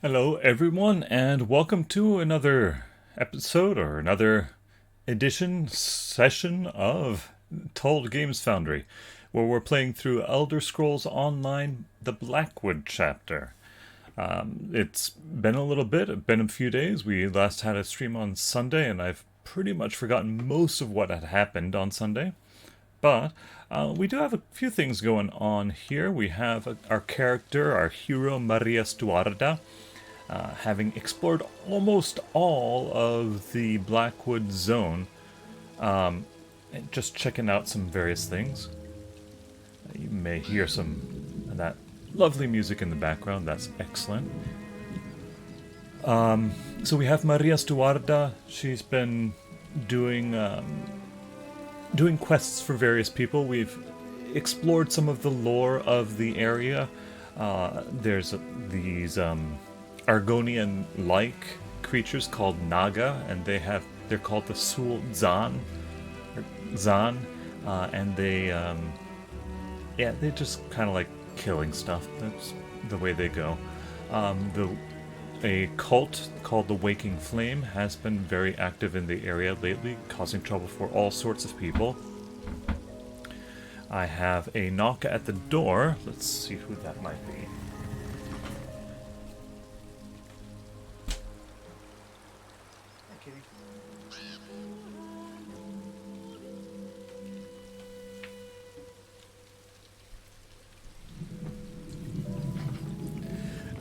Hello, everyone, and welcome to another episode or another session of Told Games Foundry, where we're playing through Elder Scrolls Online, the Blackwood chapter. It's been a little bit, it's been a few days. We last had a stream on Sunday, and I've pretty much forgotten most of what had happened on Sunday. But we do have a few things going on here. We have our character, our hero, Maria Stuarda, having explored almost all of the Blackwood zone, and just checking out some various things. You may hear some of that lovely music in the background. That's excellent. So we have Maria Stuarda. She's been doing quests for various people. We've explored some of the lore of the area. There's these Argonian-like creatures called Naga, and they're called the Sul Zan, and they just kind of like killing stuff. That's the way they go. A cult called the Waking Flame has been very active in the area lately, causing trouble for all sorts of people. I have a knock at the door. Let's see who that might be.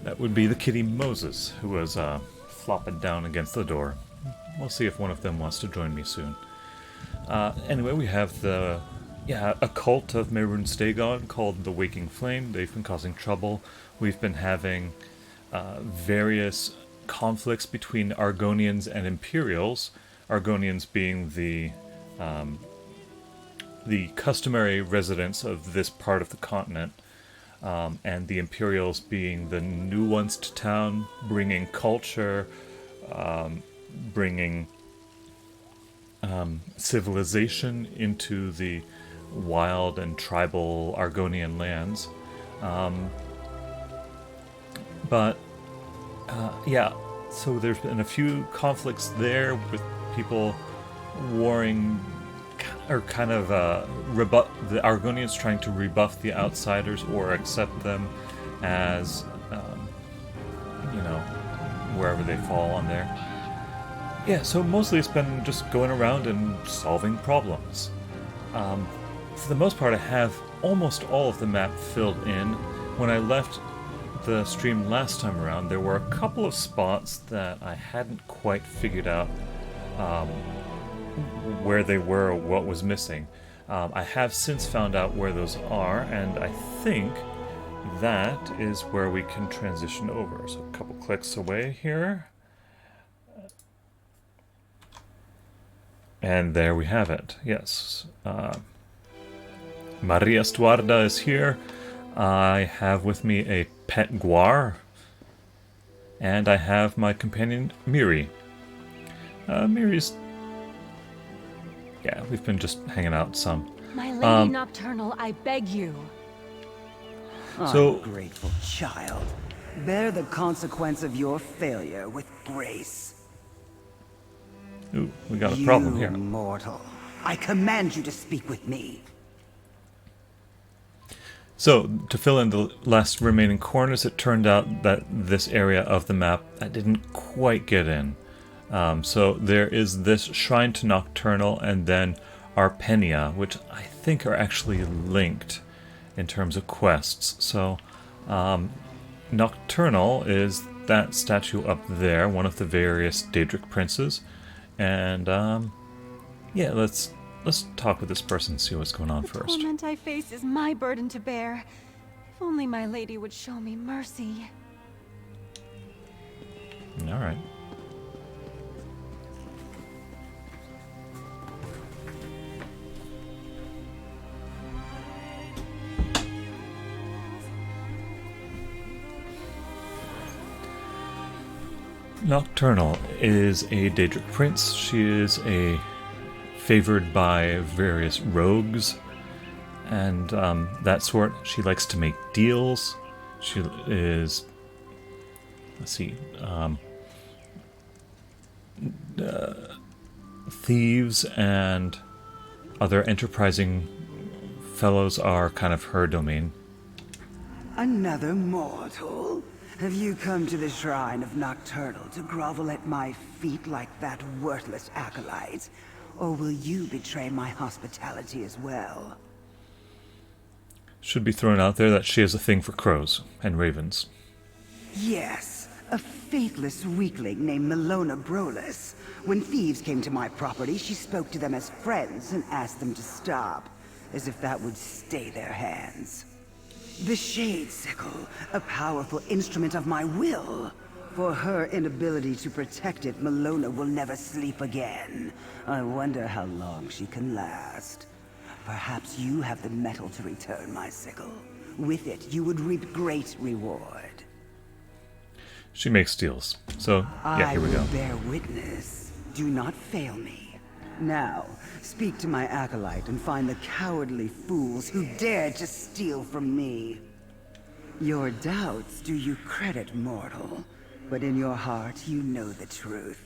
That would be the kitty Moses, who was flopping down against the door. We'll see if one of them wants to join me soon. Anyway, we have a cult of Merun Stagon called the Waking Flame. They've been causing trouble. We've been having various conflicts between Argonians and Imperials. Argonians being the customary residents of this part of the continent. And the Imperials being the new ones to town, bringing culture, bringing civilization into the wild and tribal Argonian lands. So there's been a few conflicts there with people warring, or kind of the Argonians trying to rebuff the outsiders or accept them as, wherever they fall on there. Yeah, so mostly it's been just going around and solving problems. For the most part, I have almost all of the map filled in. When I left the stream last time around, there were a couple of spots that I hadn't quite figured out where they were or what was missing. I have since found out where those are, and I think that is where we can transition over. So a couple clicks away here. And there we have it. Yes. Maria Stuarda is here. I have with me a pet guar. And I have my companion, Miri. Miri's... Yeah, we've been just hanging out some. My lady Nocturnal, I beg you. Ungrateful child. Bear the consequence of your failure with grace. Ooh, we got a problem here. You mortal. I command you to speak with me. So, to fill in the last remaining corners, it turned out that this area of the map I didn't quite get in. So there is this Shrine to Nocturnal and then Arpenia, which I think are actually linked in terms of quests. So Nocturnal is that statue up there, one of the various Daedric princes. And let's talk with this person and see what's going on first. The torment I face is my burden to bear. If only my lady would show me mercy. All right. Nocturnal is a Daedric prince. She is favored by various rogues and that sort. She likes to make deals. She is let's see. Thieves and other enterprising fellows are kind of her domain. Another mortal? Have you come to the shrine of Nocturnal to grovel at my feet like that worthless acolyte? Or will you betray my hospitality as well? Should be thrown out there that she has a thing for crows and ravens. Yes, a faithless weakling named Melona Brolus. When thieves came to my property, she spoke to them as friends and asked them to stop, as if that would stay their hands. The Shade Sickle, a powerful instrument of my will. For her inability to protect it, Melona will never sleep again. I wonder how long she can last. Perhaps you have the metal to return my sickle. With it, you would reap great reward. She makes deals. So, yeah, here we go. I will bear witness. Do not fail me. Now, speak to my acolyte and find the cowardly fools who dared to steal from me. Your doubts do you credit, mortal, but in your heart you know the truth.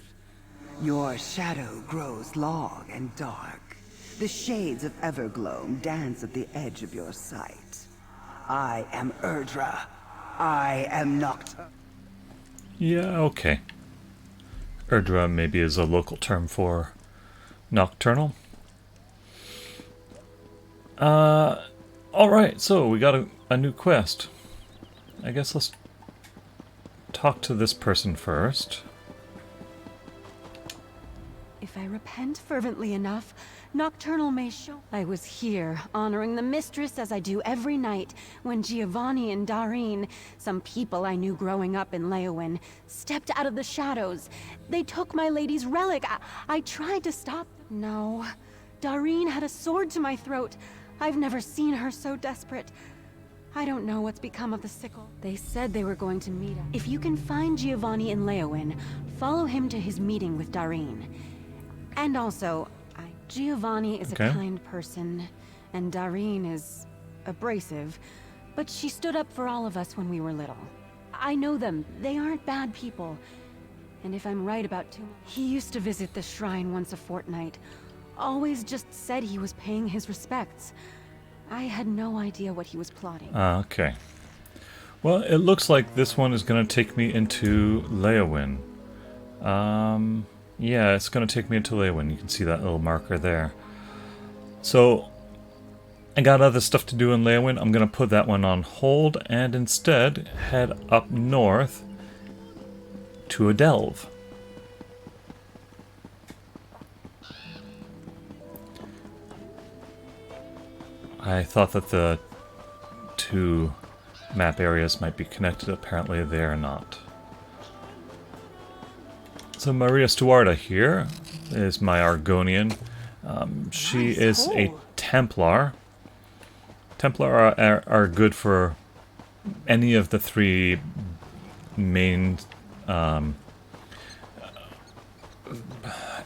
Your shadow grows long and dark. The shades of Evergloam dance at the edge of your sight. I am Erdra. I am Nocturnal. Yeah, okay. Erdra maybe is a local term for Nocturnal. Alright, so we got a new quest. I guess let's talk to this person first. If I repent fervently enough, Nocturnal may show. I was here, honoring the mistress as I do every night, when Giovanni and Darine, some people I knew growing up in Leyawiin, stepped out of the shadows. They took my lady's relic. I tried to stop them. No. Darine had a sword to my throat. I've never seen her so desperate. I don't know what's become of the sickle. They said they were going to meet us. If you can find Giovanni in Leyawiin, follow him to his meeting with Darine. And also, Giovanni is a kind person, and Darine is abrasive, but she stood up for all of us when we were little. I know them. They aren't bad people. And if I'm right about he used to visit the shrine once a fortnight. Always just said he was paying his respects. I had no idea what he was plotting. Okay. Well, it looks like this one is going to take me into Leyawiin. Yeah, it's going to take me into Leyawiin. You can see that little marker there. So, I got other stuff to do in Leyawiin. I'm going to put that one on hold and instead head up north to a delve. I thought that the two map areas might be connected. Apparently they are not. So Maria Stuarda here is my Argonian. She is a Templar. Templar are good for any of the three main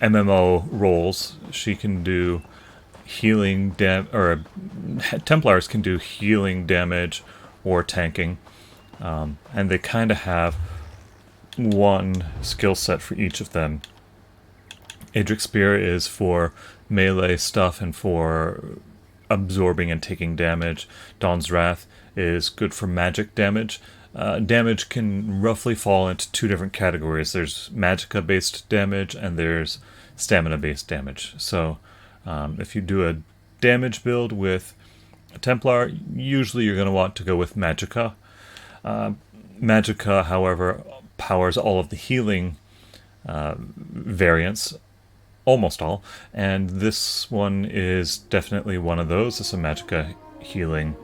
MMO roles. She can do healing Templars can do healing damage or tanking, and they kind of have one skill set for each of them. Adric Spear is for melee stuff and for absorbing and taking damage. Dawn's Wrath is good for magic damage. Damage can roughly fall into two different categories. There's magicka-based damage and there's stamina-based damage. So if you do a damage build with a Templar, usually you're going to want to go with magicka. Magicka, however, powers all of the healing variants, almost all, and this one is definitely one of those. It's a magicka healing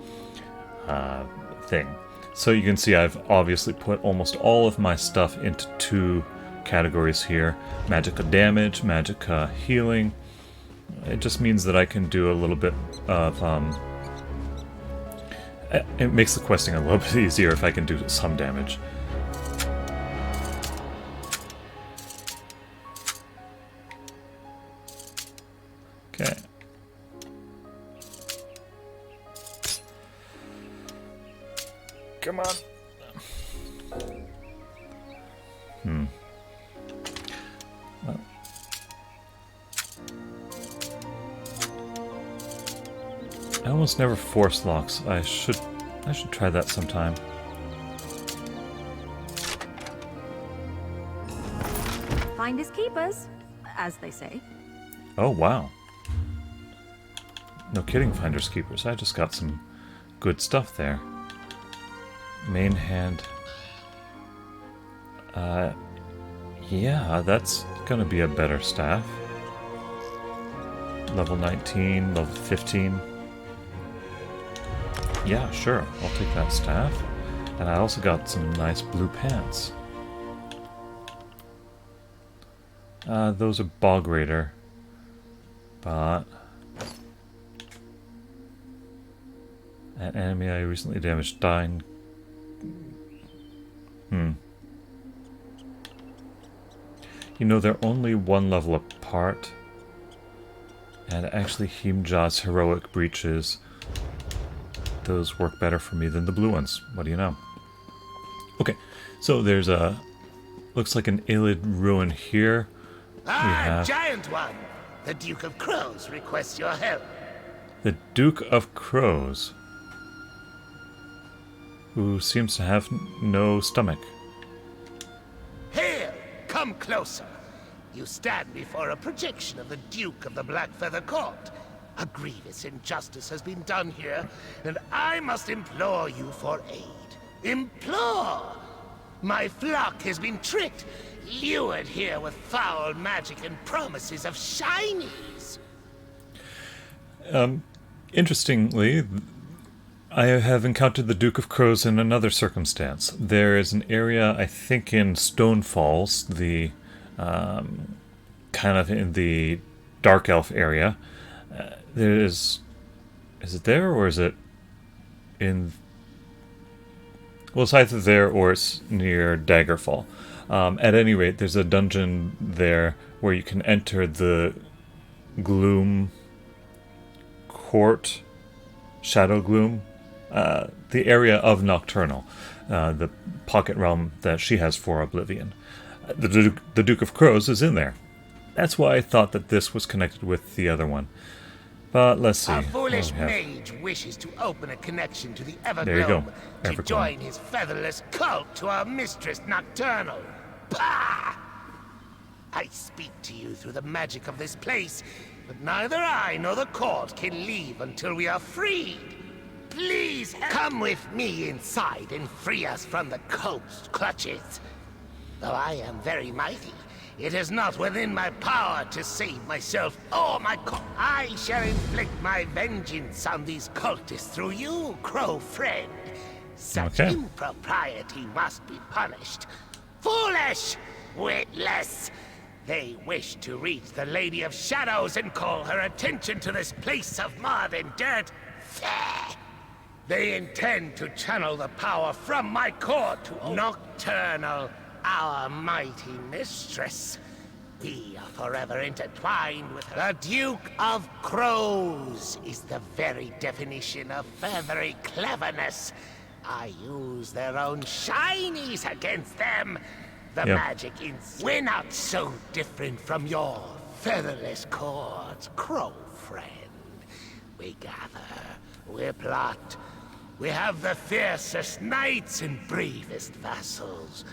thing. So you can see I've obviously put almost all of my stuff into two categories here: magicka damage, magicka healing. It just means that I can do a little bit of it makes the questing a little bit easier if I can do some damage. Okay. Come on. I almost never force locks. I should try that sometime. Finders keepers, as they say. Oh, wow. No kidding, finders keepers. I just got some good stuff there. Main hand. Yeah, that's gonna be a better staff. Level 19, level 15. Yeah, sure. I'll take that staff. And I also got some nice blue pants. Those are Bog Raider. But... an enemy I recently damaged dying. You know, they're only one level apart. And actually, Himja's heroic breaches, those work better for me than the blue ones. What do you know? Okay, so there's a... looks like an Illid ruin here. Giant one! The Duke of Crows requests your help. The Duke of Crows, who seems to have no stomach. Here, come closer. You stand before a projection of the Duke of the Blackfeather Court. A grievous injustice has been done here, and I must implore you for aid. Implore! My flock has been tricked, lured here with foul magic and promises of shinies. Interestingly, I have encountered the Duke of Crows in another circumstance. There is an area, I think in Stone Falls, the kind of in the Dark Elf area. There is it there or is it in... well, it's either there or it's near Daggerfall. At any rate, there's a dungeon there where you can enter the Gloom Court, Shadow Gloom, the area of Nocturnal, the pocket realm that she has for Oblivion. The Duke of Crows is in there. That's why I thought that this was connected with the other one. But let's see. A foolish mage wishes to open a connection to the There you go. Evergloam to Evergloam. join his featherless cult to our mistress Nocturnal. Bah! I speak to you through the magic of this place, but neither I nor the court can leave until we are freed. Please come with me inside and free us from the cult's clutches. Though I am very mighty, it is not within my power to save myself or my cult. I shall inflict my vengeance on these cultists through you, crow friend. Such Okay. impropriety must be punished. Foolish! Witless! They wish to reach the Lady of Shadows and call her attention to this place of mud and dirt. Fair. They intend to channel the power from my court to Nocturnal, our mighty mistress. We are forever intertwined with her. The Duke of Crows is the very definition of feathery cleverness. I use their own shinies against them. The Yep. magic in... We're not so different from your featherless courts, crow friend. We gather, we plot, we have the fiercest knights and bravest vassals.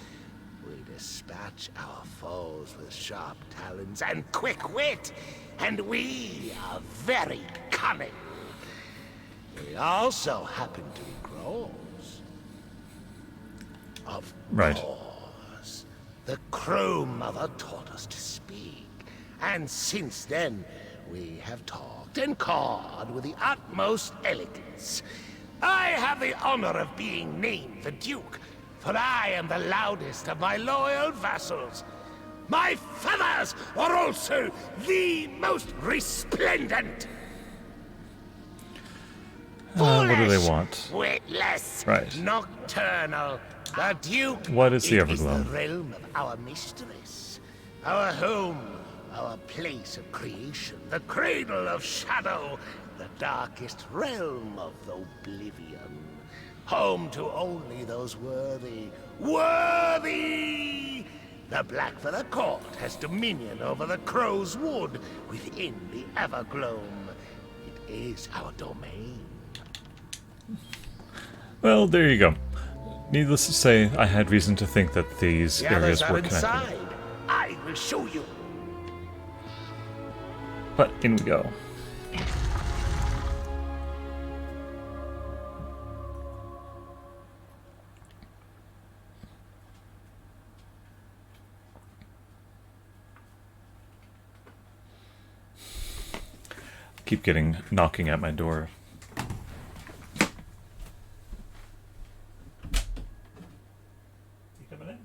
We dispatch our foes with sharp talons and quick wit, and we are very cunning. We also happen to be crows. Of Right. course, the Crow Mother taught us to speak, and since then we have talked and cawed with the utmost elegance. I have the honor of being named the Duke, for I am the loudest of my loyal vassals. My feathers are also the most resplendent. What do they Foolish, want? Witless, Right. Nocturnal. The Duke What is the it is Evergloam? the realm of our mistress, our home, our place of creation, the cradle of shadow, the darkest realm of oblivion. Home to only those worthy. Worthy! The Blackfeather Court has dominion over the Crow's Wood within the Evergloam. It is our domain. Well, there you go. Needless to say, I had reason to think that these The areas others are were connected. inside. I will show you. But in we go. Keep getting knocking at my door. You coming in?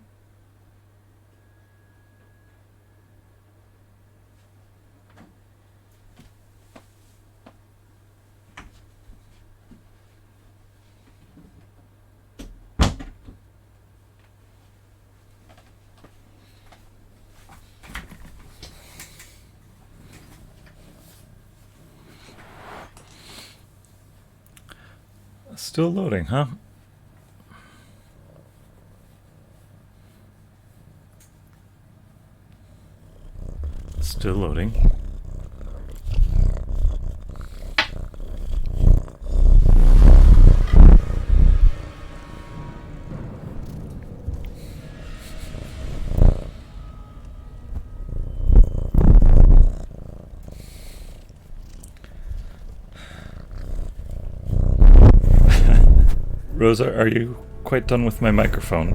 Still loading, huh? Still loading. Rosa, are you quite done with my microphone?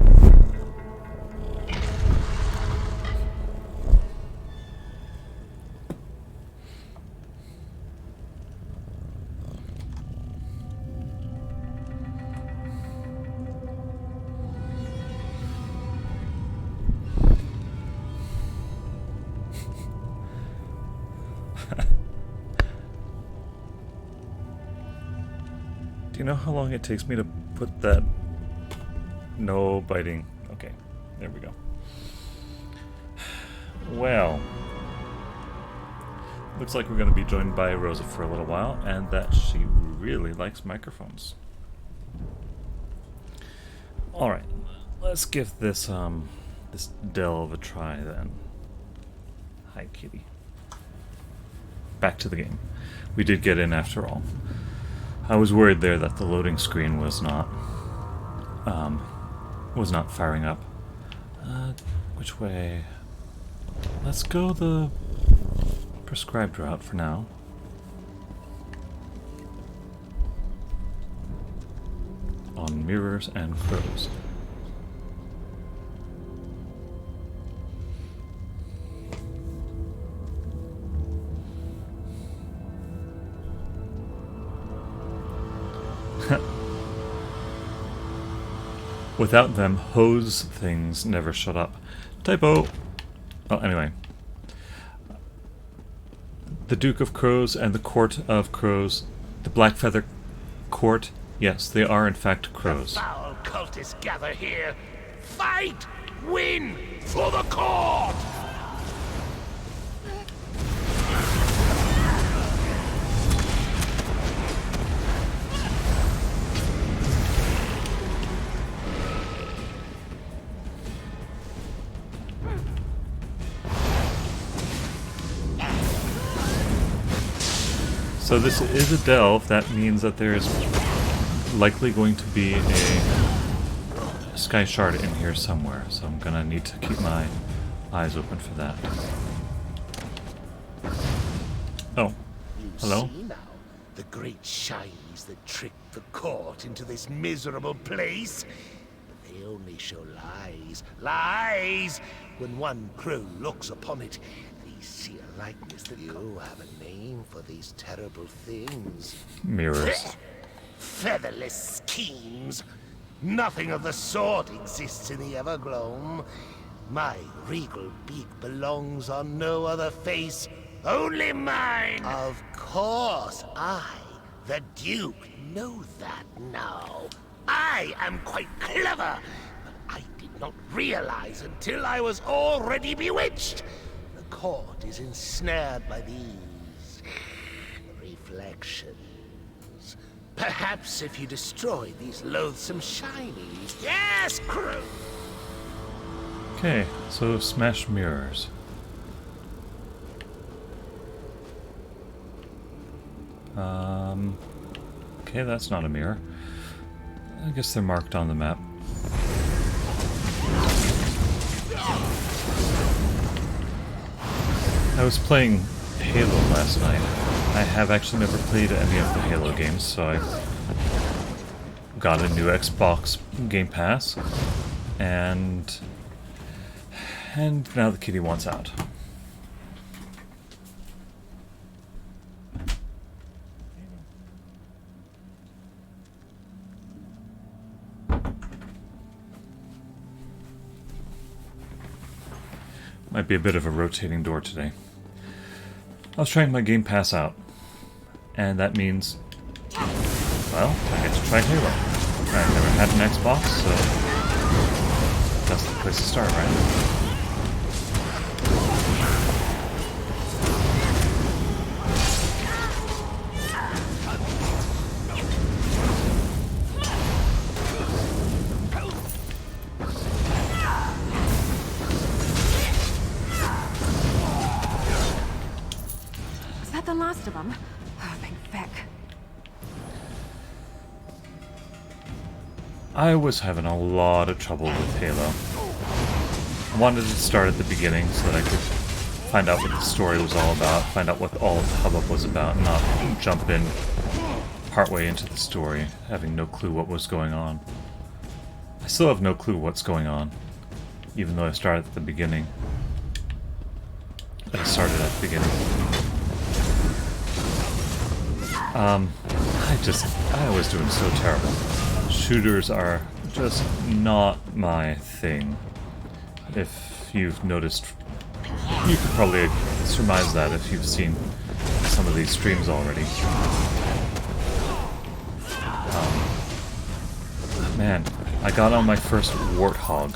Do you know how long it takes me to put that... No biting. Okay, there we go. Well, looks like we're going to be joined by Rosa for a little while, and that she really likes microphones. Alright, let's give this this delve a try then. Hi, kitty. Back to the game. We did get in after all. I was worried there that the loading screen was not firing up. Which way? Let's go the prescribed route for now. On mirrors and crows. Without them, hose things never shut up. Typo! Well, anyway. The Duke of Crows and the Court of Crows. The Blackfeather Court. Yes, they are in fact crows. Foul cultists gather here. Fight! Win! For the court! So this is a delve. That means that there's likely going to be a sky shard in here somewhere. So I'm gonna need to keep my eyes open for that. Oh, hello? See now, the great shinies that tricked the court into this miserable place. But they only show lies. Lies! When one crow looks upon it, they see a likeness that you have a name for these terrible things. Mirrors. Featherless schemes. Nothing of the sort exists in the Evergloam. My regal beak belongs on no other face, only mine. Of course, I, the Duke, know that now. I am quite clever, but I did not realize until I was already bewitched. The court is ensnared by these reflections. Perhaps if you destroy these loathsome shinies. Yes, crew! Okay, so smash mirrors. Okay, that's not a mirror. I guess they're marked on the map. I was playing Halo last night. I have actually never played any of the Halo games, so I got a new Xbox Game Pass, and now the kitty wants out. Might be a bit of a rotating door today. I was trying my Game Pass out, and that means, well, I get to try Halo. I've never had an Xbox, so that's the place to start, right? The last of them. Oh, thank feck. I was having a lot of trouble with Halo. I wanted to start at the beginning so that I could find out what the story was all about, find out what all of the hubbub was about, not jump in partway into the story, having no clue what was going on. I still have no clue what's going on, even though I started at the beginning. I started at the beginning. I was doing so terrible. Shooters are just not my thing. If you've noticed, you could probably surmise that if you've seen some of these streams already. Man, I got on my first Warthog.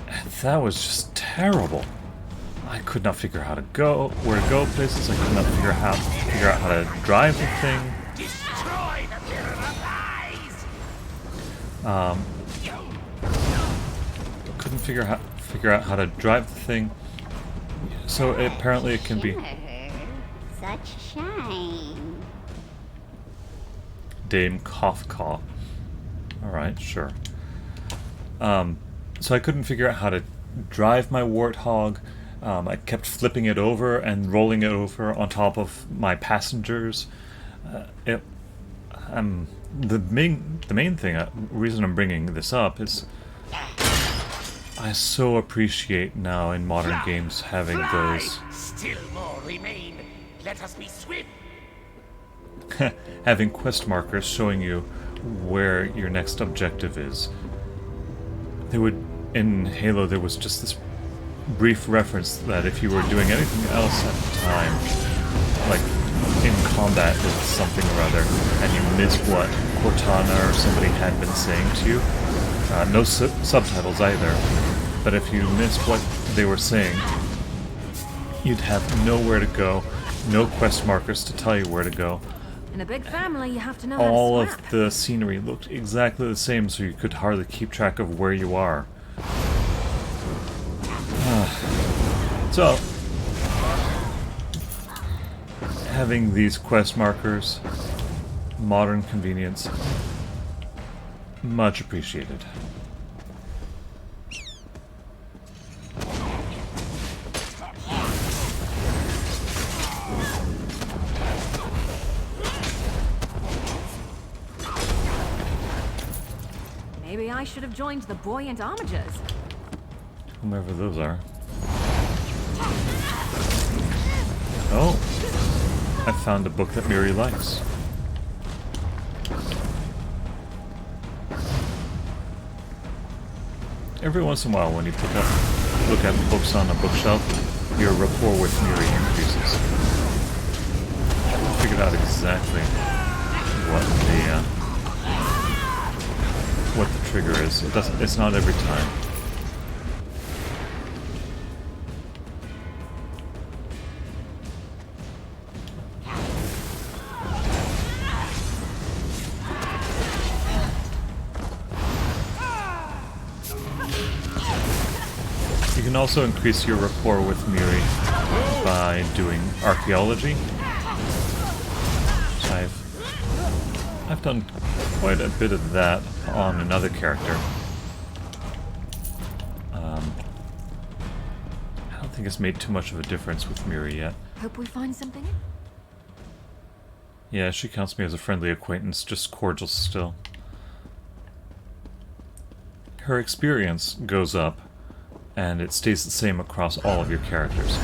And that was just terrible. I could not figure out where to go places. I could not figure out how to drive the thing. Destroy the mirror of lies! Couldn't figure out how to drive the thing. So apparently it can be Such shine. Dame Cough Cough. Alright, sure. So I couldn't figure out how to drive my Warthog. I kept flipping it over and rolling it over on top of my passengers. The main thing, reason I'm bringing this up is I so appreciate now in modern games having those Still more remain. Let us be swift. having quest markers showing you where your next objective is. In Halo there was just this brief reference that if you were doing anything else at the time, like in combat with something or other, and you missed what Cortana or somebody had been saying to you, no subtitles either, but if you missed what they were saying, you'd have nowhere to go, no quest markers to tell you where to go. In a big family, you have to know All how to of swap. the scenery looked exactly the same, so you could hardly keep track of where you are. So, having these quest markers, modern convenience, much appreciated. Maybe I should have joined the buoyant armigers. Whomever those are. Oh, I found a book that Miri likes. Every once in a while, when you look at books on a bookshelf, your rapport with Miri increases. I haven't figured out exactly what the trigger is. It's not every time. You can also increase your rapport with Miri by doing archaeology. I've done quite a bit of that on another character. I don't think it's made too much of a difference with Miri yet. Hope we find something. Yeah, she counts me as a friendly acquaintance, just cordial still. Her experience goes up, and it stays the same across all of your characters.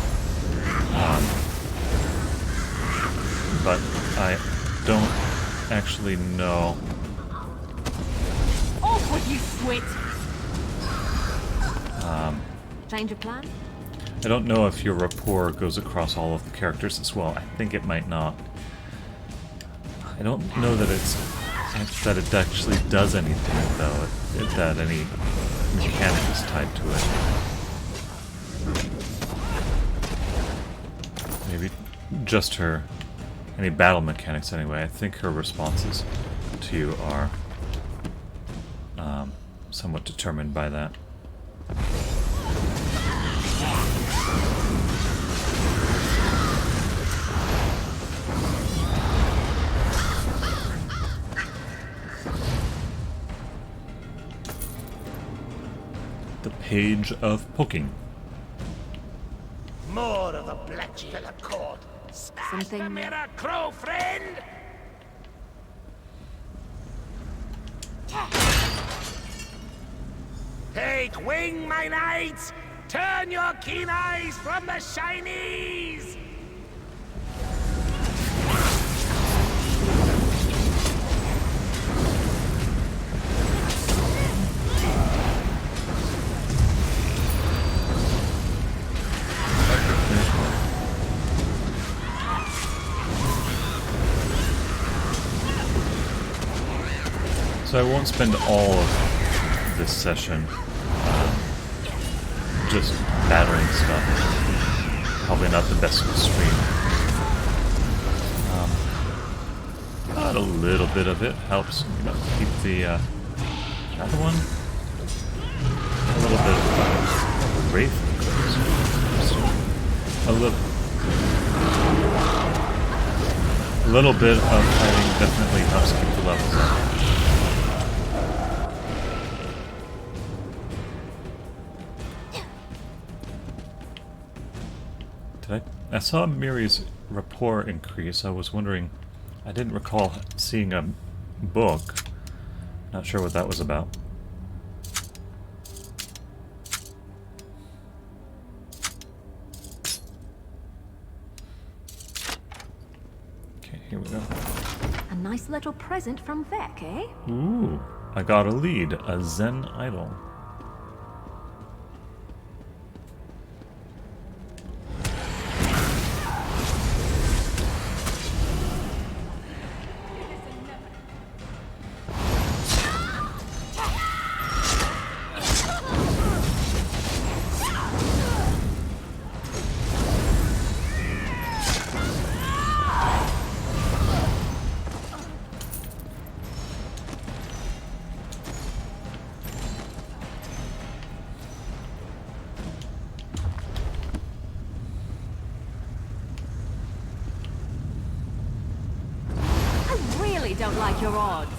But I don't actually know. Off with you, Swit! Change of plan? I don't know if your rapport goes across all of the characters as well. I think it might not. I don't know that it actually does anything though. That any mechanic is tied to it. Maybe just her. Any battle mechanics anyway. I think her responses to you are somewhat determined by that. The Page of Poking. More of the Blackwood court. Smash the Something- mirror, crow friend! Take wing, my knights! Turn your keen eyes from the shinies! So I won't spend all of this session just battering stuff. Probably not the best stream. But a little bit of it helps, you know, keep the other one. A little bit of wraith. A little bit of fighting definitely helps keep the levels up. I saw Miri's rapport increase. I was wondering, I didn't recall seeing a book. Not sure what that was about. Okay, here we go. A nice little present from Vec, eh? Ooh, I got a lead, a Zen idol. Don't like your odds.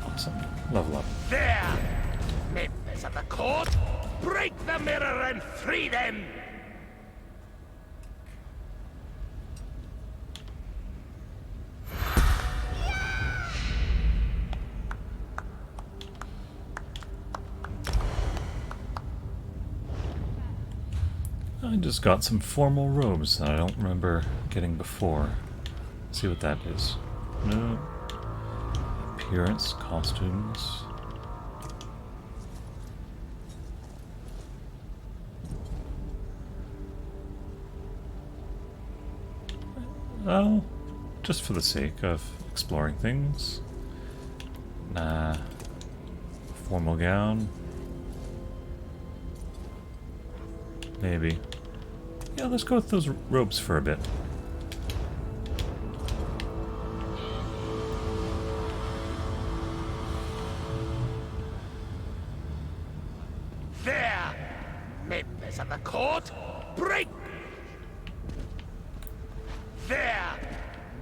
Awesome. Level up. There! Members of the court, break the mirror and free them! I just got some formal robes that I don't remember getting before. Let's see what that is. No. Appearance, costumes. Oh, just for the sake of exploring things. Nah. Formal gown. Maybe. Yeah, let's go with those robes for a bit. members of the court, break... There!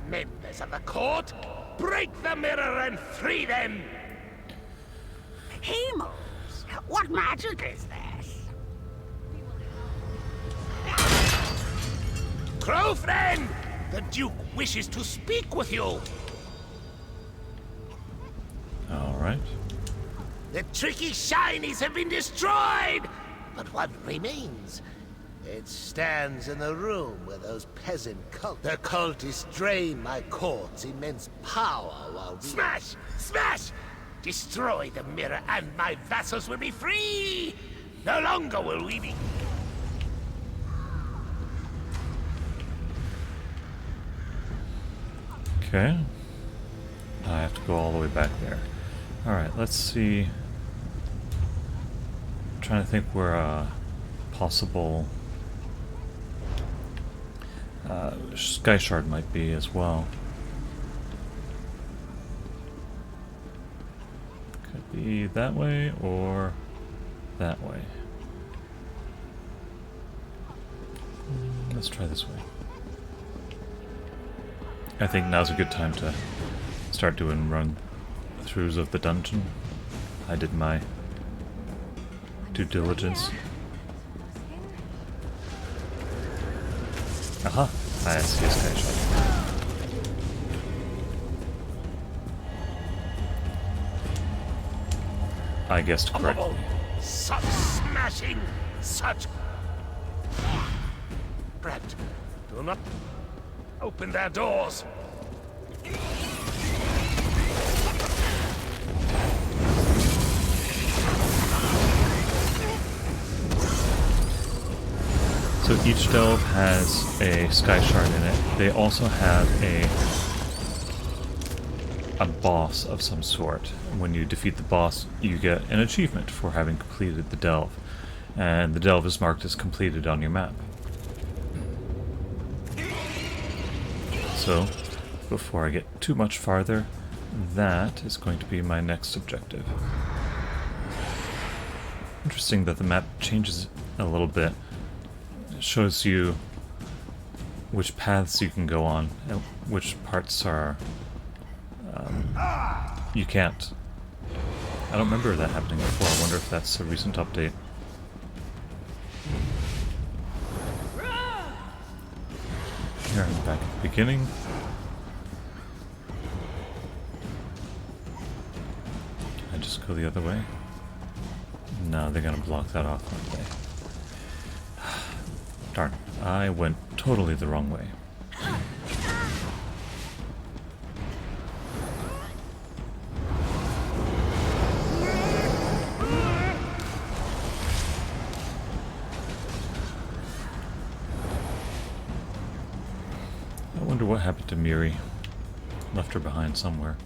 Members of the court, break the mirror and free them! Hemos! What magic is this? Crowfriend! The Duke wishes to speak with you! Alright. The tricky shinies have been destroyed! But one remains. It stands in the room where those peasant the cultists drain my court's immense power while we... Smash! Smash! Destroy the mirror and my vassals will be free! No longer will we be... Okay. I have to go all the way back there. Alright, let's see. I'm trying to think where a possible Sky Shard might be as well. Could be that way or that way. Let's try this way. I think now's a good time to start doing run-throughs of the dungeon. I did my due diligence. Aha! I see a Sky Shard. I guessed correctly. Such smashing! Such... Brett, do not open their doors! So each delve has a Sky Shard in it. They also have a boss of some sort. When you defeat the boss, you get an achievement for having completed the delve. And the delve is marked as completed on your map. So, before I get too much farther, that is going to be my next objective. Interesting that the map changes a little bit. It shows you which paths you can go on and which parts are you can't. I don't remember that happening before. I wonder if that's a recent update. Here I'm back at the beginning. Can I just go the other way? No, they're gonna block that off, aren't they? Darn, I went totally the wrong way. I wonder what happened to Miri. Left her behind somewhere.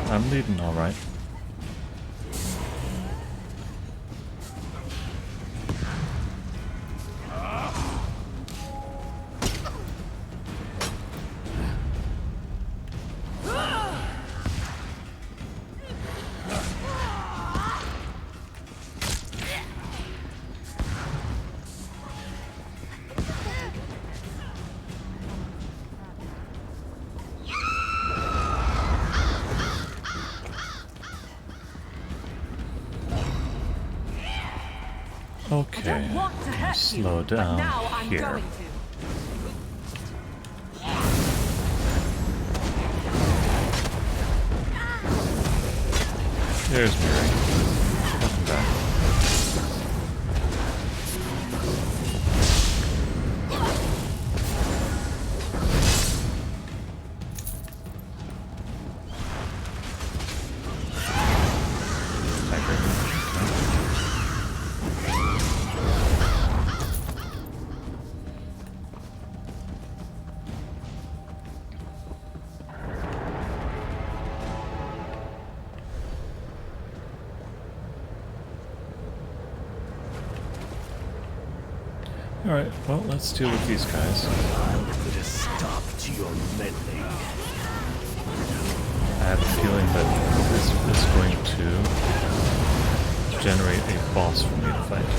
I'm leading all right. Okay, slow down here. There's Miri. Welcome back. Tiger. Okay. Alright, well, let's deal with these guys. I'll put a stop to your meddling. I have a feeling that this is going to generate a boss for me to fight.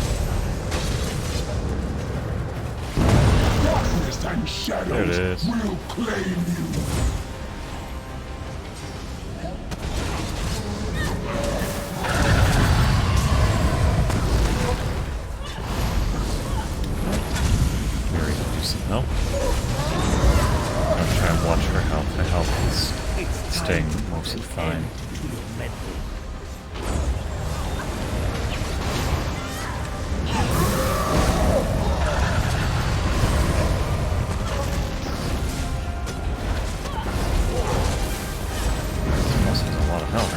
Darkness and shadows There it is. will claim you. Mary can do some help. I'll try and watch her health. Her health is staying mostly fine. This boss has a lot of health.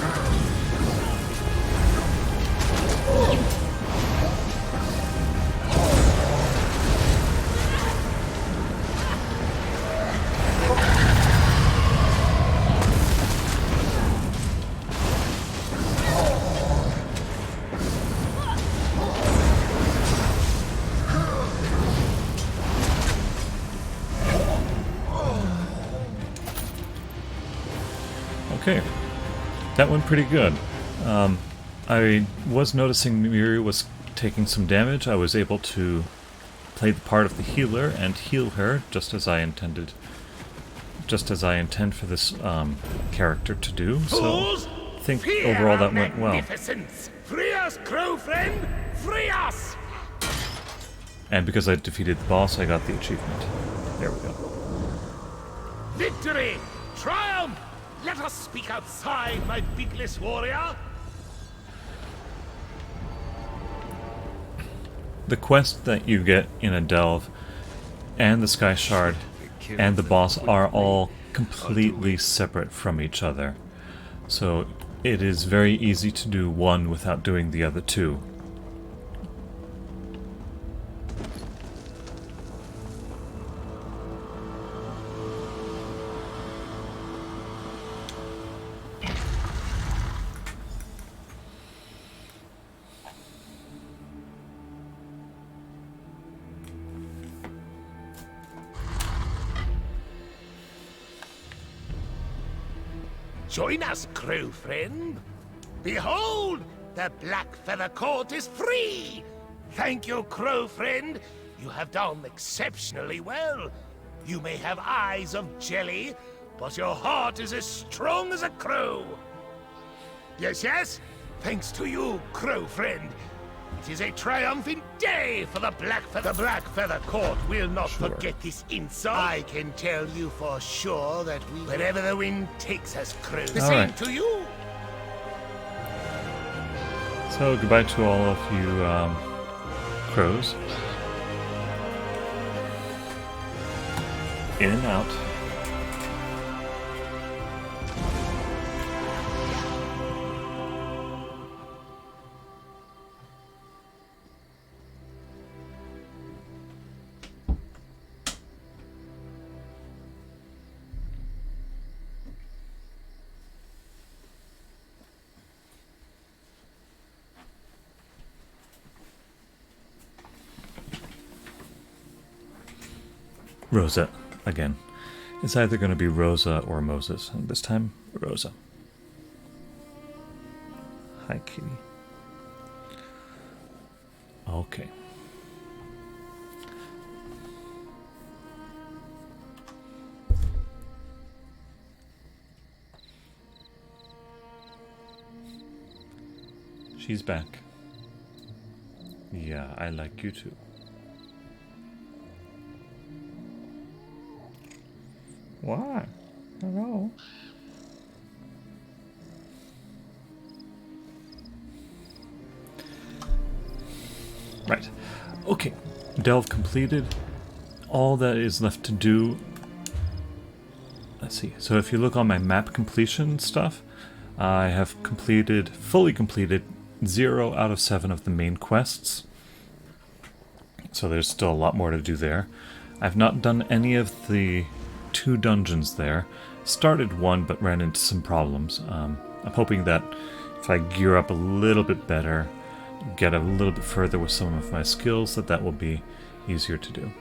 Okay, that went pretty good. I was noticing Miri was taking some damage. I was able to play the part of the healer and heal her, just as I intend for this character to do. So I think overall that went well. Free us, crow friend! Free us! And because I defeated the boss, I got the achievement. There we go. Victory! Triumph! Let us speak outside, my beakless warrior! The quest that you get in a delve, and the Sky Shard, and the boss are all completely separate from each other. So it is very easy to do one without doing the other two. Join us, crow friend. Behold, the Black Feather Court is free! Thank you, crow friend. You have done exceptionally well. You may have eyes of jelly, but your heart is as strong as a crow. Yes, yes, thanks to you, crow friend. It is a triumphant day for the Black Feather. The Black Feather Court will not forget this insult. I can tell you for sure that wherever the wind takes us, crow. The same Alright. to you. So goodbye to all of you crows. In and out. Rosa, again. It's either going to be Rosa or Moses. And this time, Rosa. Hi, kitty. Okay. She's back. Yeah, I like you too. Why? Hello? Right. Okay. Delve completed. All that is left to do... Let's see. So if you look on my map completion stuff, I have fully completed 0 out of 7 of the main quests. So there's still a lot more to do there. I've not done any of the 2 dungeons there. Started one, but ran into some problems. I'm hoping that if I gear up a little bit better, get a little bit further with some of my skills, that will be easier to do.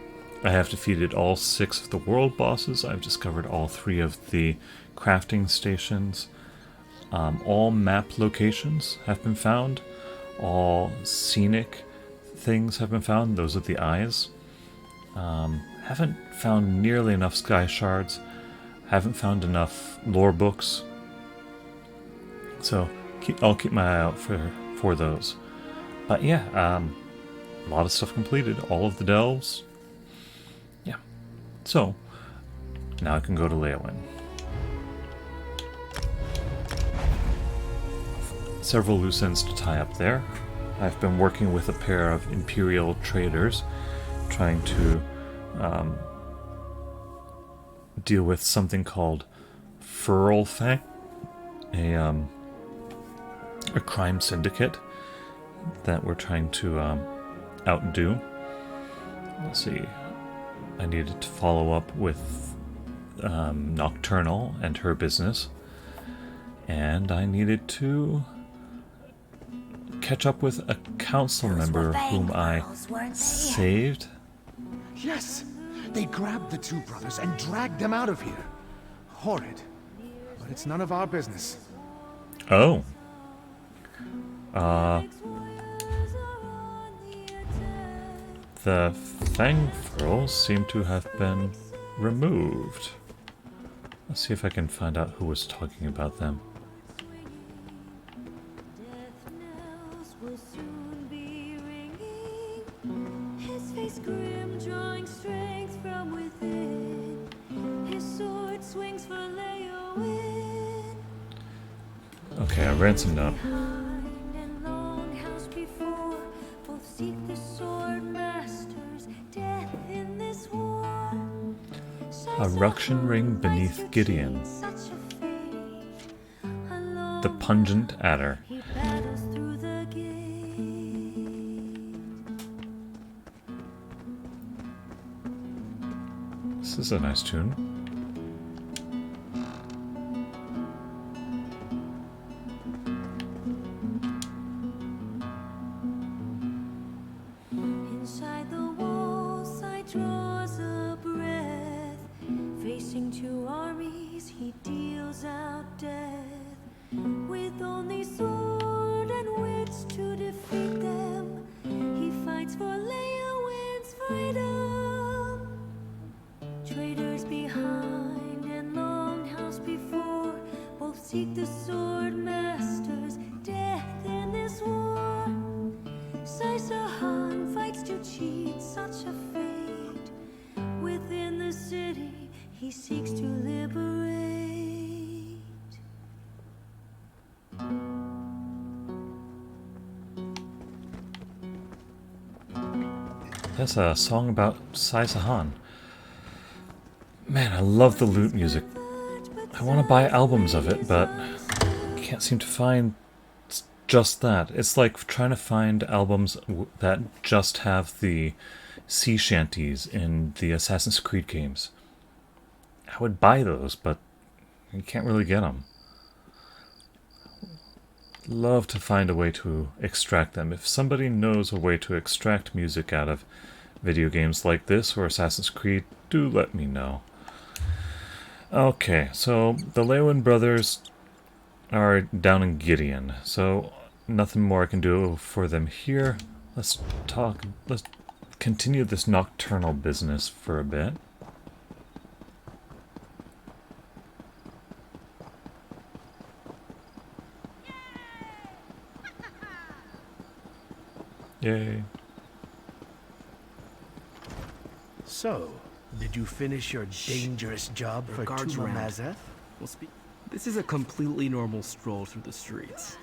I have defeated all 6 of the world bosses. I've discovered all 3 of the crafting stations. All map locations have been found. All scenic things have been found. Those are the eyes. Haven't found nearly enough sky shards. Haven't found enough lore books. So I'll keep my eye out for those. But yeah, a lot of stuff completed. All of the delves. Yeah. So now I can go to Leyawiin. Several loose ends to tie up there. I've been working with a pair of Imperial traders, trying to deal with something called Furlfang, a crime syndicate that we're trying to outdo. Let's see. I needed to follow up with Nocturnal and her business, and I needed to catch up with a council member whom I saved. Yes, they grabbed the 2 brothers and dragged them out of here. Horrid. But it's none of our business. Oh. The Fang Furls seem to have been removed. Let's see if I can find out who was talking about them. Okay, I ransomed up. A ruction ring beneath Gideon. The pungent adder. This is a nice tune. Inside the walls, I draws a breath. Facing 2 armies, he deals out death. With only sword and wits to defeat them, he fights for Leyawiin's freedom. Traitors behind and longhouse before, both seek the sword masters, death in this war. Saisahan fights to cheat such a fate. Within the city, he seeks to liberate. That's a song about Saisahan. Man, I love the lute music. I want to buy albums of it, but can't seem to find just that. It's like trying to find albums that just have the sea shanties in the Assassin's Creed games. I would buy those, but you can't really get them. Love to find a way to extract them. If somebody knows a way to extract music out of video games like this or Assassin's Creed, do let me know. Okay, so the Leyawiin brothers are down in Gideon, so nothing more I can do for them here. Let's continue this Nocturnal business for a bit. Yay. So, did you finish your dangerous job for guards around. Mazeth? This is a completely normal stroll through the streets.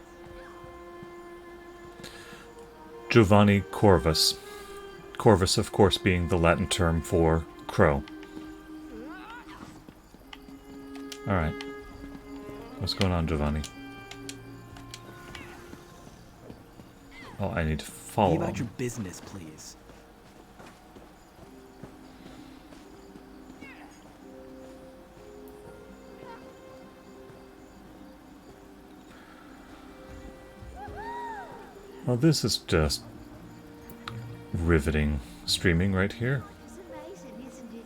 Giovanni Corvus. Corvus, of course, being the Latin term for crow. Alright. What's going on, Giovanni? Oh, I need to follow Be about him. your business, please. Well, this is just riveting. streaming right here. It's amazing, isn't it?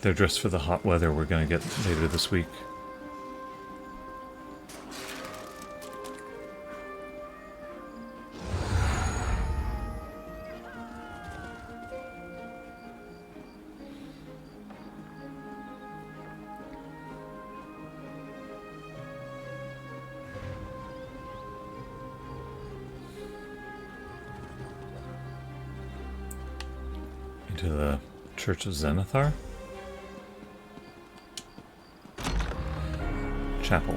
They're dressed for the hot weather we're going to get later this week. Into the Church of Zenithar? Chapel.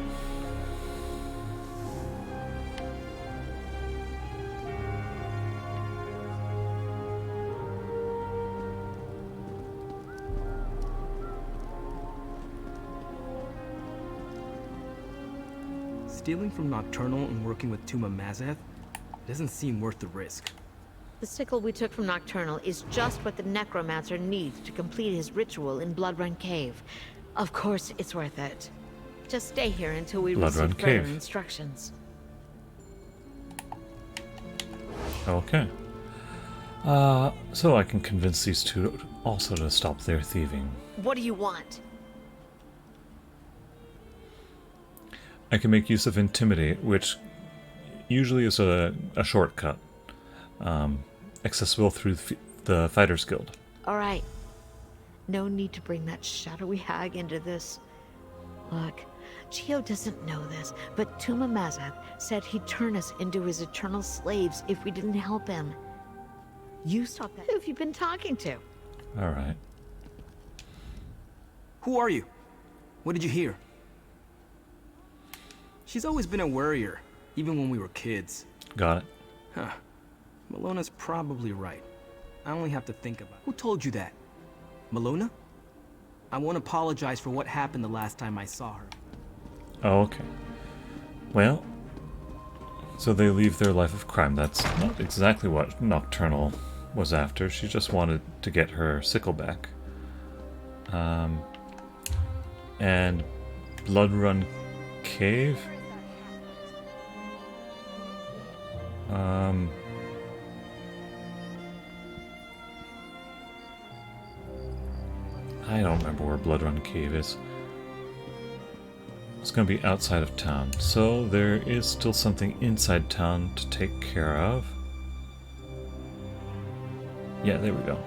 Stealing from Nocturnal and working with Tuma Mazeth doesn't seem worth the risk. The sickle we took from Nocturnal is just what the necromancer needs to complete his ritual in Bloodrun Cave. Of course, it's worth it. Just stay here until we Bloodrun receive further Cave. instructions. Okay. So I can convince these two also to stop their thieving. What do you want? I can make use of Intimidate, which usually is a shortcut. Accessible through the Fighters Guild. Alright. No need to bring that shadowy hag into this. Look, Geo doesn't know this, but Tuma Mazeth said he'd turn us into his eternal slaves if we didn't help him. You stop that. Who have you been talking to? Alright. Who are you? What did you hear? She's always been a worrier, even when we were kids. Got it. Huh. Melona's probably right. I only have to think about it. Who told you that? Melona? I won't apologize for what happened the last time I saw her. Oh, okay. Well, so they leave their life of crime. That's not exactly what Nocturnal was after. She just wanted to get her sickle back. And Bloodrun Cave? I don't remember where Bloodrun Cave is. It's going to be outside of town, so there is still something inside town to take care of. Yeah, there we go.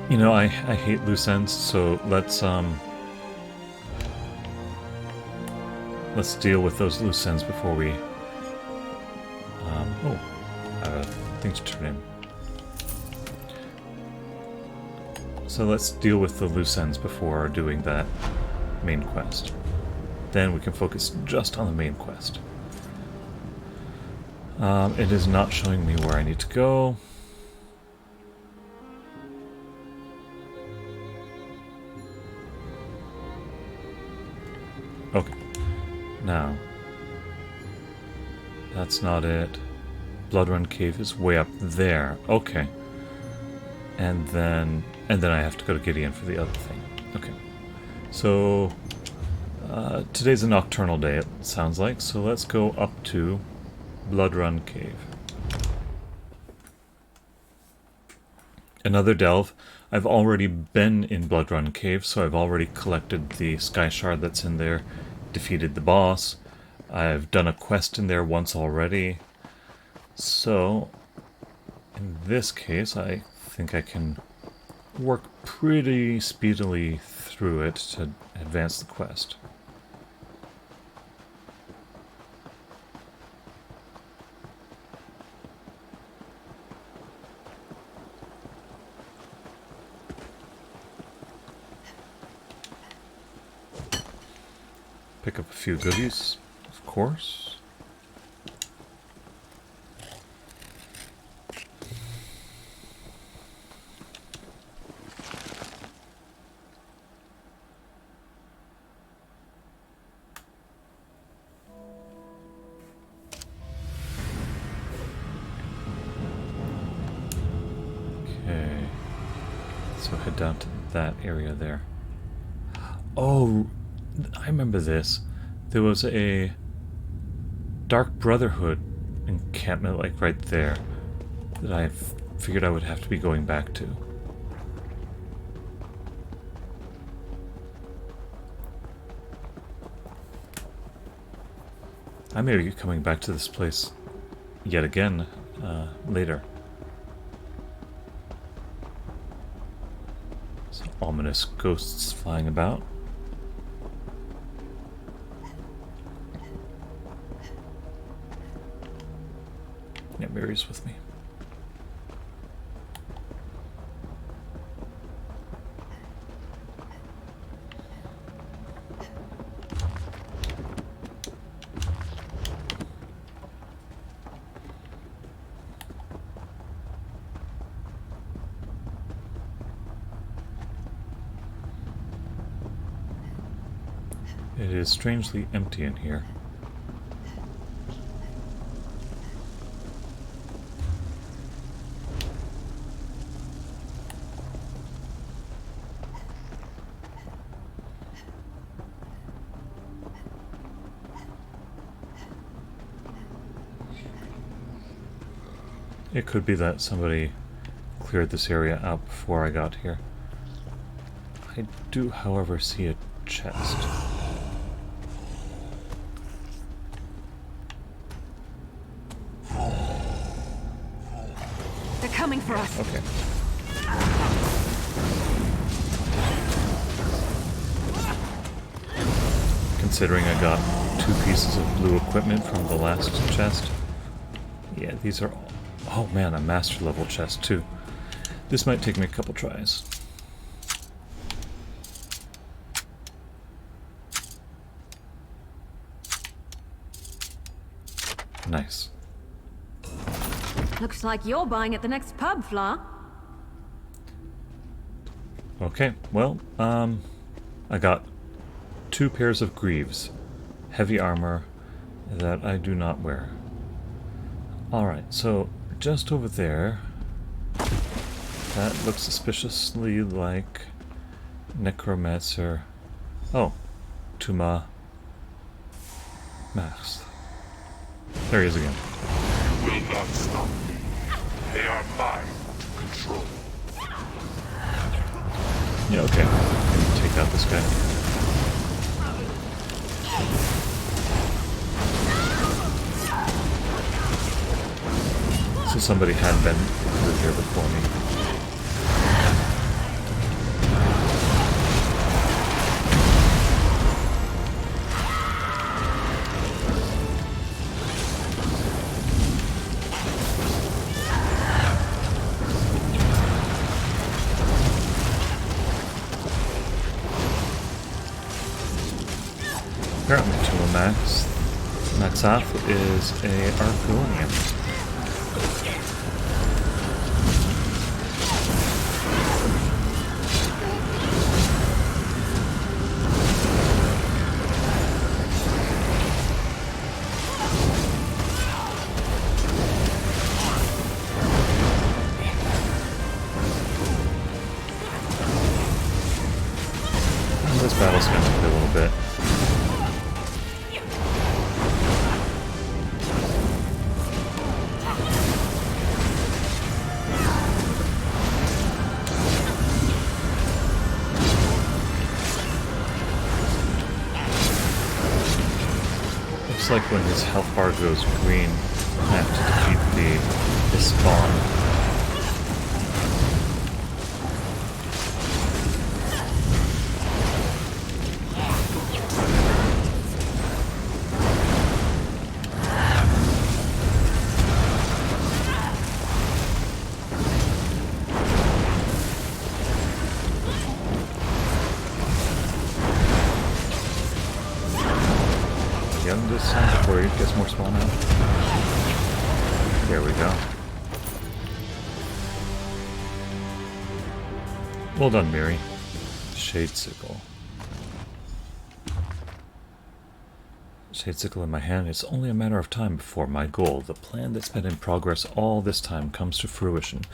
You know, I hate loose ends, so let's deal with those loose ends before we oh, I have a thing to turn in. So let's deal with the loose ends before doing that main quest. Then we can focus just on the main quest. It is not showing me where I need to go. Okay. Now, that's not it. Bloodrun Cave is way up there. Okay. And then I have to go to Gideon for the other thing. Okay. So, today's a nocturnal day, it sounds like, so let's go up to Bloodrun Cave. Another delve. I've already been in Bloodrun Cave, so I've already collected the Sky Shard that's in there, defeated the boss. I've done a quest in there once already. So, in this case, I think I can work pretty speedily through it to advance the quest. Pick up a few goodies, of course. So head down to that area there. Oh, I remember this. There was a Dark Brotherhood encampment like right there that I figured I would have to be going back to. I may be coming back to this place yet again later. Some ominous ghosts flying about. Yeah, Mary's with me. It is strangely empty in here. It could be that somebody cleared this area out before I got here. I do, however, see a chest. They're coming for us. Okay. Considering I got 2 pieces of blue equipment from the last chest. Yeah, these are all... Oh man, a master level chest too. This might take me a couple tries. Nice. Looks like you're buying at the next pub, Fla. Okay, well, I got 2 pairs of greaves. Heavy armor that I do not wear. Alright, so just over there, that looks suspiciously like Necromancer. Oh, Tuma Max. There he is again. You will not stop me. They are mine to control. Yeah, okay. Maybe take out this guy. So somebody had been through here before me. Apparently Tuma Maxath is a Argonian. This battle's gonna take a little bit. Looks like when his health bar goes green, I have to defeat the spawn. This time before he gets more spawn out. There we go. Well done, Miri. Shade Sickle. Shade Sickle in my hand. It's only a matter of time before my goal, the plan that's been in progress all this time, comes to fruition.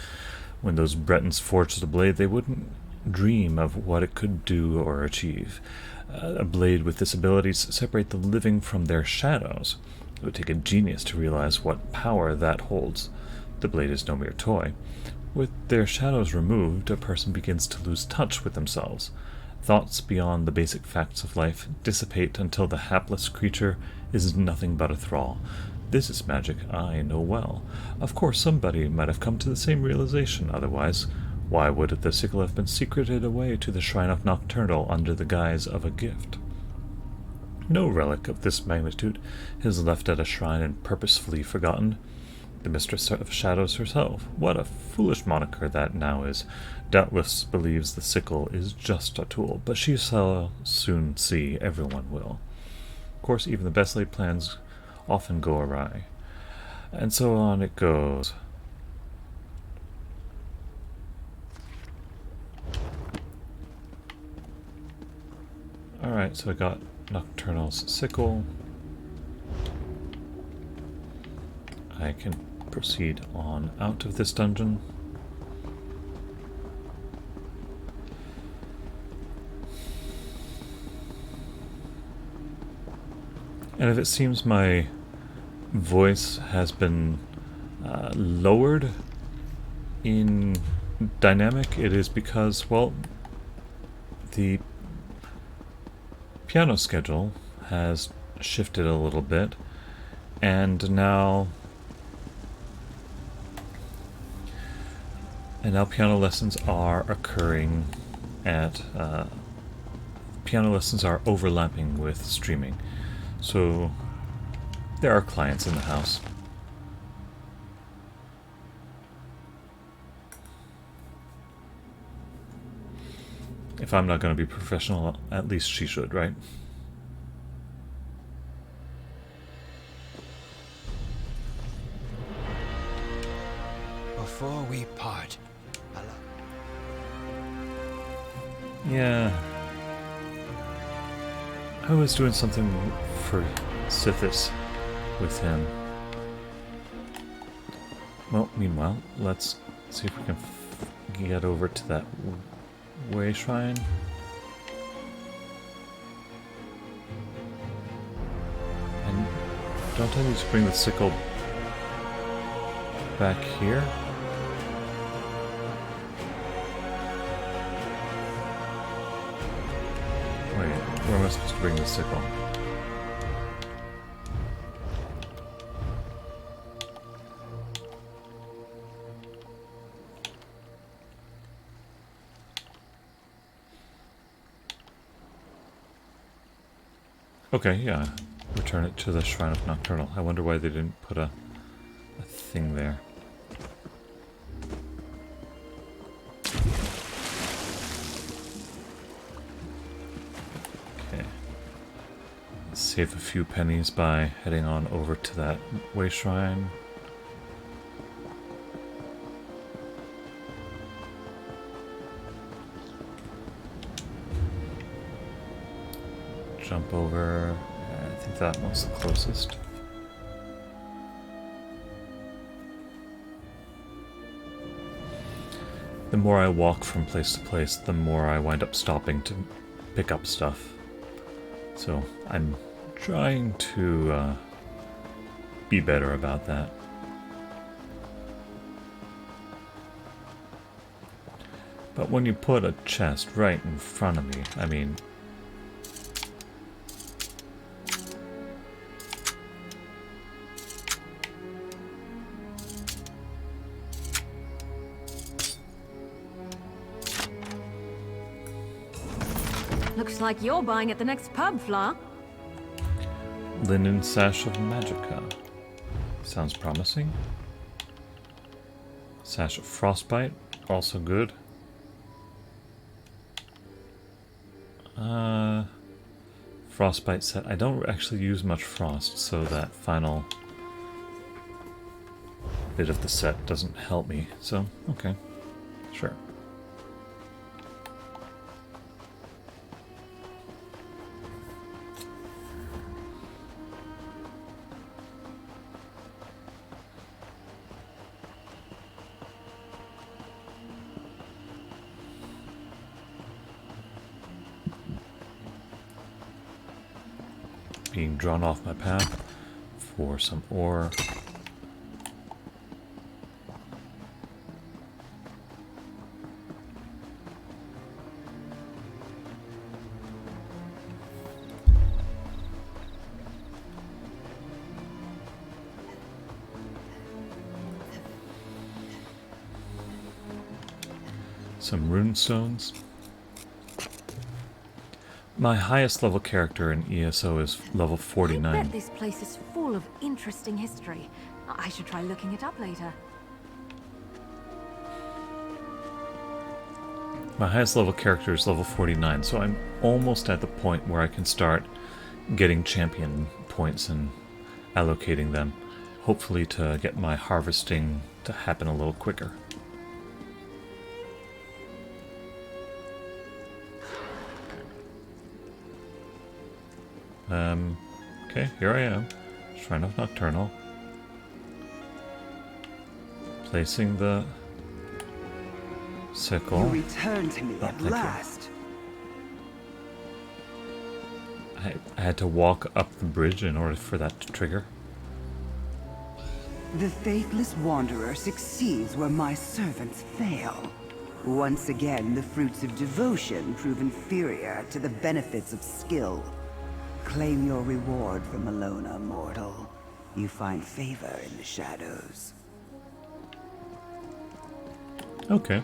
When those Bretons forged the blade, they wouldn't dream of what it could do or achieve. A blade with this ability to separate the living from their shadows. It would take a genius to realize what power that holds. The blade is no mere toy. With their shadows removed, a person begins to lose touch with themselves. Thoughts beyond the basic facts of life dissipate until the hapless creature is nothing but a thrall. This is magic I know well. Of course, somebody might have come to the same realization, otherwise, why would the sickle have been secreted away to the shrine of Nocturnal under the guise of a gift? No relic of this magnitude is left at a shrine and purposefully forgotten. The Mistress of Shadows herself, what a foolish moniker that now is, doubtless believes the sickle is just a tool, but she shall soon see everyone will. Of course, even the best laid plans often go awry. And so on it goes. Alright, so I got Nocturnal's sickle. I can proceed on out of this dungeon. And if it seems my voice has been lowered in dynamic, it is because, well, the piano schedule has shifted a little bit, and now piano lessons are occurring at piano lessons are overlapping with streaming, so there are clients in the house. If I'm not going to be professional, at least she should, right? Before we part, yeah. I was doing something for Sithis with him. Well, meanwhile, let's see if we can get over to that way shrine. And don't I need to bring the sickle back here? Wait, where am I supposed to bring the sickle? Okay, yeah. Return it to the Shrine of Nocturnal. I wonder why they didn't put a thing there. Okay. Let's save a few pennies by heading on over to that way shrine. Jump over. I think that one's the closest. The more I walk from place to place, the more I wind up stopping to pick up stuff. So I'm trying to be better about that. But when you put a chest right in front of me, I mean, Looks like you're buying at the next pub, Fla. Linen Sash of Magicka. Sounds promising. Sash of Frostbite, also good. Frostbite set. I don't actually use much frost, so that final bit of the set doesn't help me. So, okay. Sure. being drawn off my path for some ore. Some rune stones. My highest level character in ESO is level 49. I bet this place is full of interesting history. I should try looking it up later. My highest level character is level 49, so I'm almost at the point where I can start getting champion points and allocating them, hopefully to get my harvesting to happen a little quicker. Okay, here I am. Shrine of Nocturnal. Placing the sickle. You return to me at last. I had to walk up the bridge in order for that to trigger. The faithless wanderer succeeds where my servants fail. Once again, the fruits of devotion prove inferior to the benefits of skill. Claim your reward from Melona, mortal. You find favor in the shadows. Okay.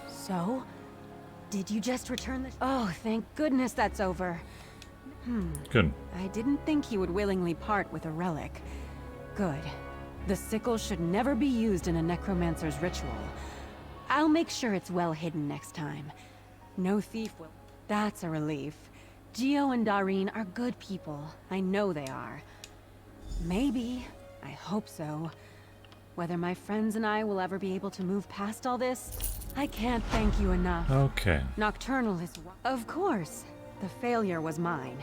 So, did you just return the... Oh, thank goodness that's over. Good. I didn't think he would willingly part with a relic. Good. The sickle should never be used in a necromancer's ritual. I'll make sure it's well hidden next time. No thief will... That's a relief. Geo and Dareen are good people. I know they are. Maybe. I hope so. Whether my friends and I will ever be able to move past all this, I can't thank you enough. Okay. Nocturnal is... Of course. The failure was mine.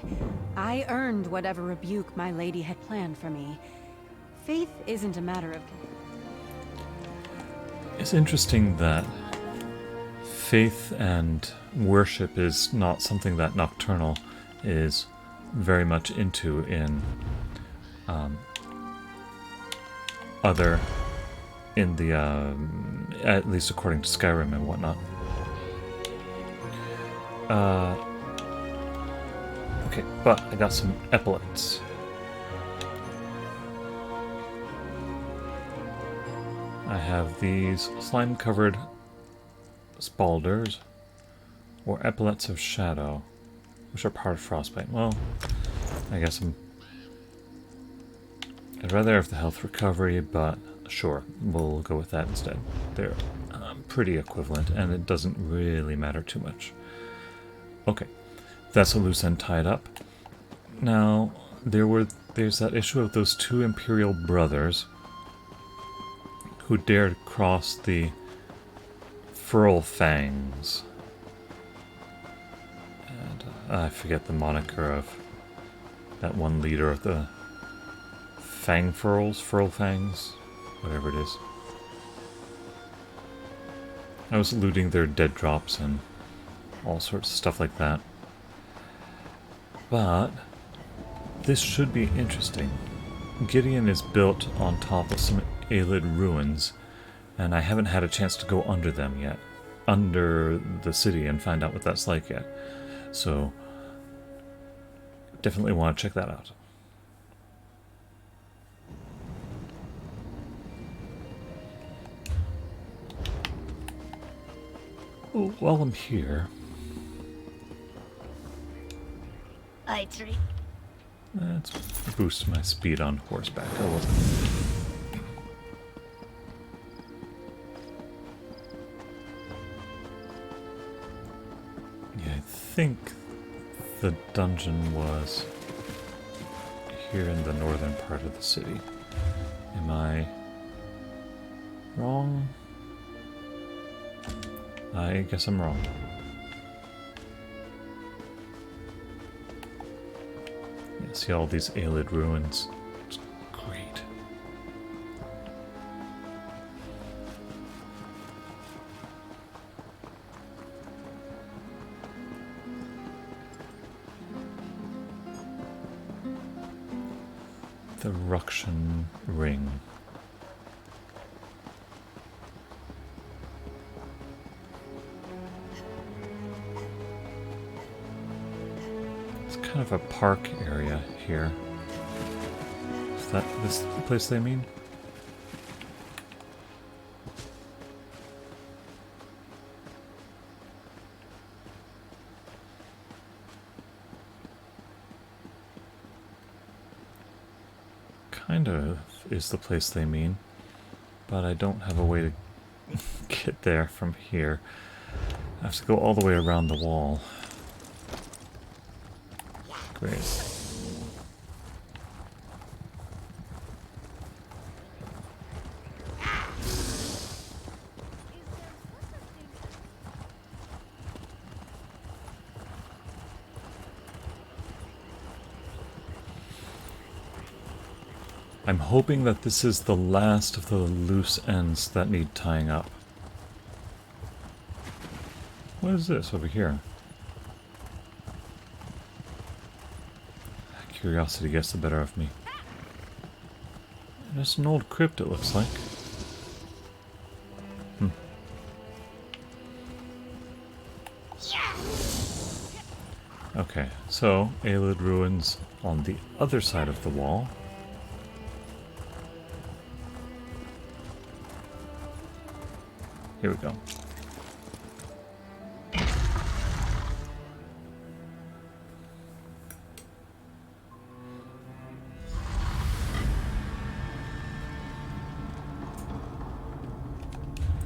I earned whatever rebuke my lady had planned for me. Faith isn't a matter of... It's interesting that faith and worship is not something that Nocturnal is very much into in at least according to Skyrim and whatnot. Okay, but I got some epaulets. I have these slime-covered spalders, or epaulets of shadow, which are part of frostbite. Well, I guess I'd rather have the health recovery, but sure, we'll go with that instead. They're pretty equivalent, and it doesn't really matter too much. Okay, that's a loose end tied up. Now, there's that issue of those two Imperial brothers who dared cross the Furl Fangs. And I forget the moniker of that one leader of the Fang Furls, Furl Fangs, whatever it is. I was looting their dead drops and all sorts of stuff like that. But this should be interesting. Gideon is built on top of some Aelid ruins, and I haven't had a chance to go under them yet, under the city, and find out what that's like yet. So, definitely want to check that out. Oh, while I'm here... Let's boost my speed on horseback. I wasn't... Yeah, I think the dungeon was here in the northern part of the city. Am I wrong? I guess I'm wrong. Yeah, see all these Aelid ruins. It's great. The Ruction Ring. It's kind of a park area here. Is that this place they mean? Kind of is the place they mean, but I don't have a way to get there from here. I have to go all the way around the wall. Great. I'm hoping that this is the last of the loose ends that need tying up. What is this over here? Curiosity gets the better of me. It's an old crypt, it looks like. Okay, so Ayleid ruins on the other side of the wall. Here we go.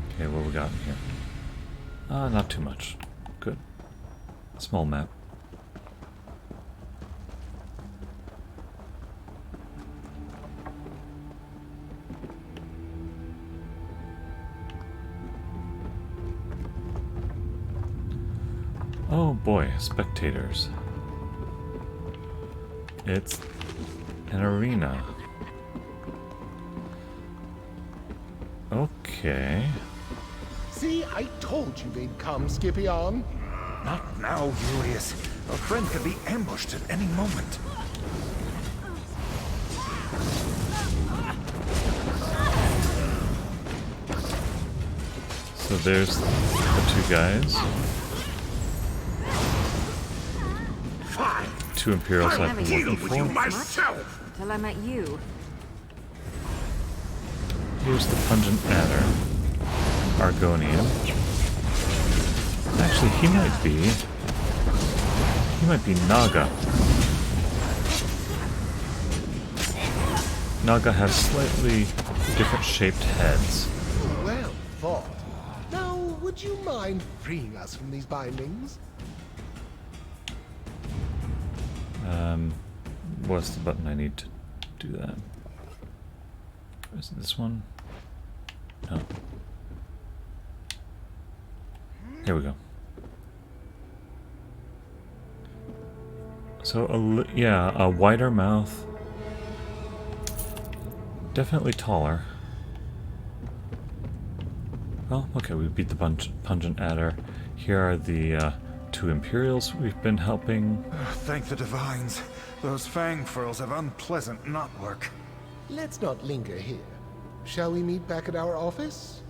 Okay, what we got in here? Not too much. Good. Small map. Oh boy, spectators. It's an arena. Okay. See, I told you they'd come, Scipion. Not now, Julius. Our friend could be ambushed at any moment. So there's the two guys. Two Imperials I've been working for. Myself. Till I met you. Here's the Pungent Adder. Argonian. Actually, he might be Naga. Naga has slightly different shaped heads. Well thought. Now, would you mind freeing us from these bindings? What's the button I need to do that? Is it this one? No. Here we go. So, a wider mouth. Definitely taller. Well, okay, we beat the Pungent Adder. Here are the two Imperials we've been helping. Thank the divines. Those fang furls have unpleasant knotwork. Let's not linger here. Shall we meet back at our office?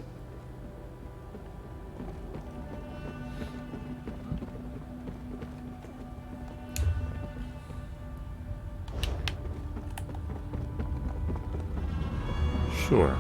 Sure.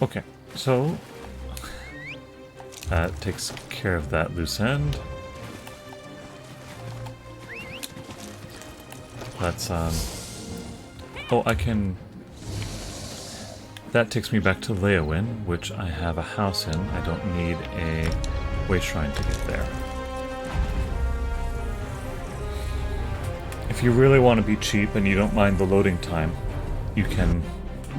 Okay, so that takes care of that loose end. That's oh, I can. That takes me back to Leyawiin, which I have a house in. I don't need a way shrine to get there. If you really want to be cheap and you don't mind the loading time, you can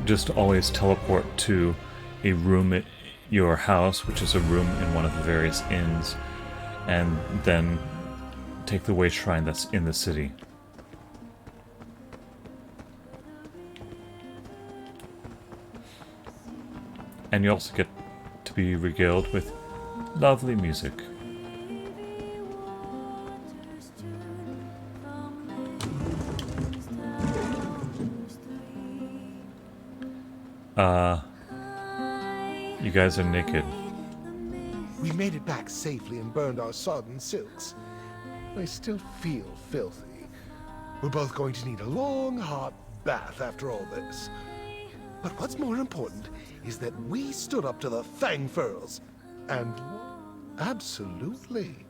just always teleport to a room at your house, which is a room in one of the various inns, and then take the Way Shrine that's in the city. And you also get to be regaled with lovely music. You guys are naked. We made it back safely and burned our sodden silks. I still feel filthy. We're both going to need a long, hot bath after all this. But what's more important is that we stood up to the Fang Furls. And absolutely.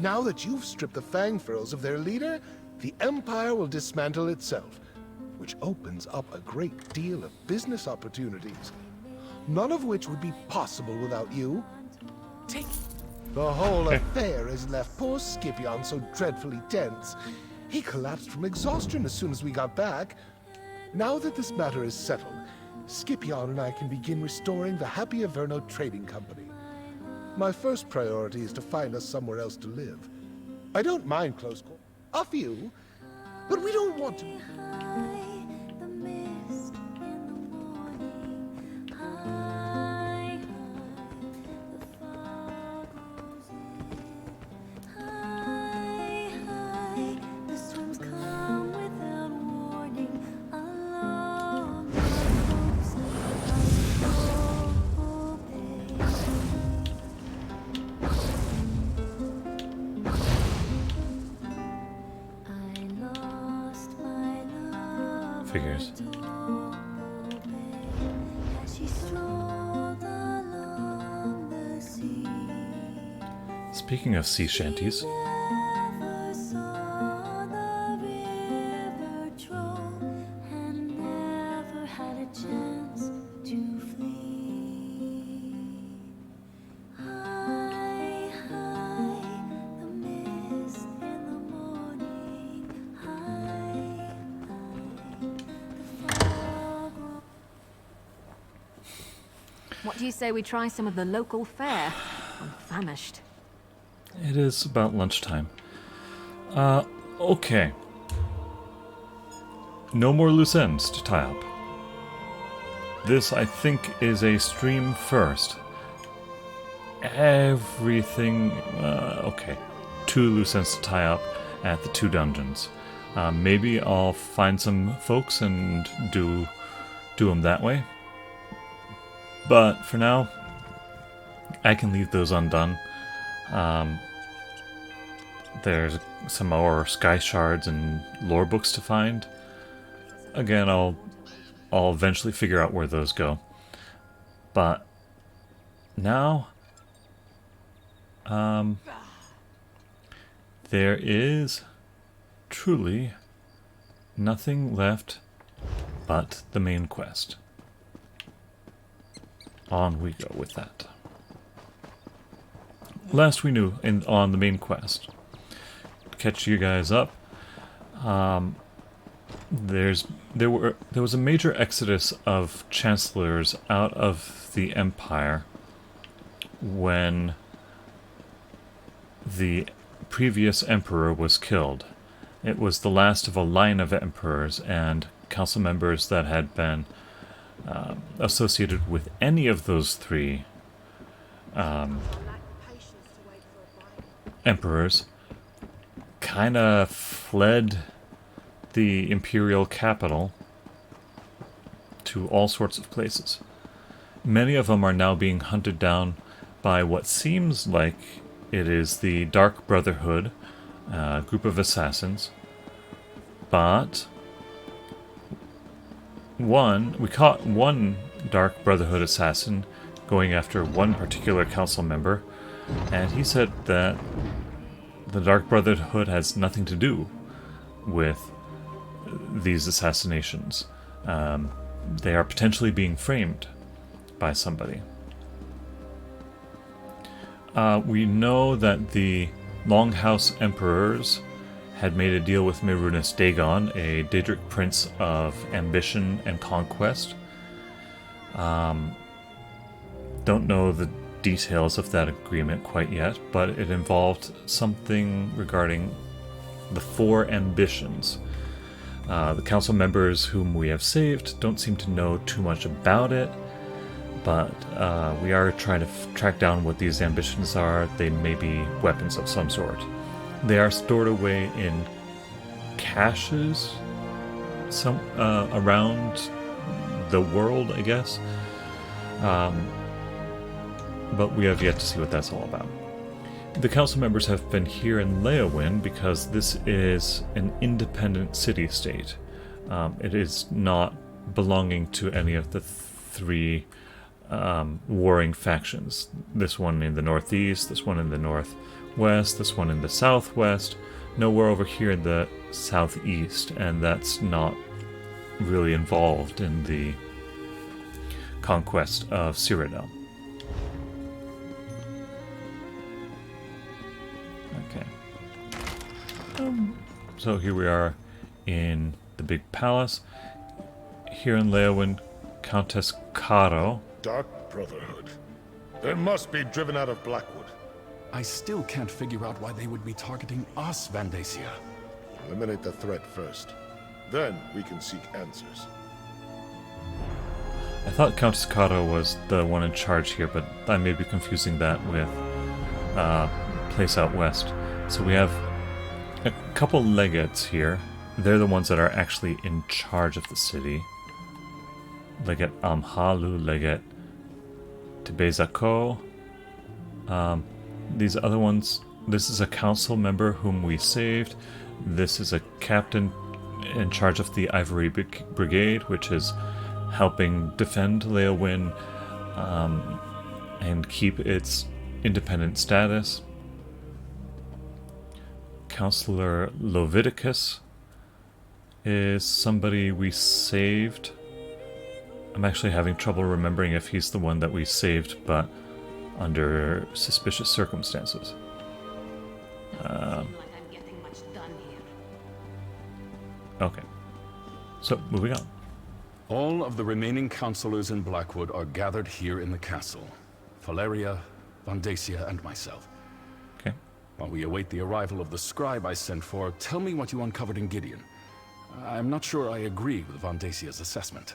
Now that you've stripped the Fang Furls of their leader, the Empire will dismantle itself, which opens up a great deal of business opportunities, none of which would be possible without you. The whole affair has left poor Scipion so dreadfully tense. He collapsed from exhaustion as soon as we got back. Now that this matter is settled, Scipion and I can begin restoring the Happy Averno Trading Company. My first priority is to find us somewhere else to live. I don't mind close quarters, a few, but we don't want to. Figures. Speaking of sea shanties, What do you say we try some of the local fare? I'm famished. it is about lunchtime. Okay. No more loose ends to tie up. This, I think, is a stream first. Everything... okay. 2 loose ends to tie up at the 2 dungeons. Maybe I'll find some folks and do them that way. But for now, I can leave those undone. There's some more sky shards and lore books to find. Again, I'll eventually figure out where those go. But now, there is truly nothing left but the main quest. On we go with that. Last we knew on the main quest, to catch you guys up, there was a major exodus of chancellors out of the Empire when the previous emperor was killed. It was the last of a line of emperors, and council members that had been associated with any of those 3 emperors kind of fled the imperial capital to all sorts of places. Many of them are now being hunted down by what seems like it is the Dark Brotherhood, group of assassins. But we caught one Dark Brotherhood assassin going after one particular council member, and he said that the Dark Brotherhood has nothing to do with these assassinations. They are potentially being framed by somebody. We know that the Longhouse Emperors had made a deal with Myrunus Dagon, a Daedric prince of ambition and conquest. Don't know the details of that agreement quite yet, but it involved something regarding the 4 ambitions. The council members whom we have saved don't seem to know too much about it, but we are trying to track down what these ambitions are. They may be weapons of some sort. They are stored away in caches around the world, I guess. But we have yet to see what that's all about. The council members have been here in Leyawiin because this is an independent city-state. It is not belonging to any of the 3 warring factions. This one in the northeast, this one in the northwest, this one in the southwest. Nowhere over here in the southeast, and that's not really involved in the conquest of Cyrodiil. Okay. So here we are in the big palace. Here in Leyawiin, Countess Caro. Dark Brotherhood. They must be driven out of Blackwood. I still can't figure out why they would be targeting us, Vandacia. Eliminate the threat first. Then we can seek answers. I thought Countess Caro was the one in charge here, but I may be confusing that with place out west. So we have a couple legates here. They're the ones that are actually in charge of the city. Legate Amhalu, Legate Tebezako. These other ones, this is a council member whom we saved. This is a captain in charge of the Ivory Brigade, which is helping defend Leyawiin and keep its independent status. Councillor Loviticus is somebody we saved. I'm actually having trouble remembering if he's the one that we saved, but under suspicious circumstances. Okay. So, moving on. All of the remaining councillors in Blackwood are gathered here in the castle. Valeria, Vandacia, and myself. Okay. While we await the arrival of the scribe I sent for, tell me what you uncovered in Gideon. I'm not sure I agree with Vandacia's assessment.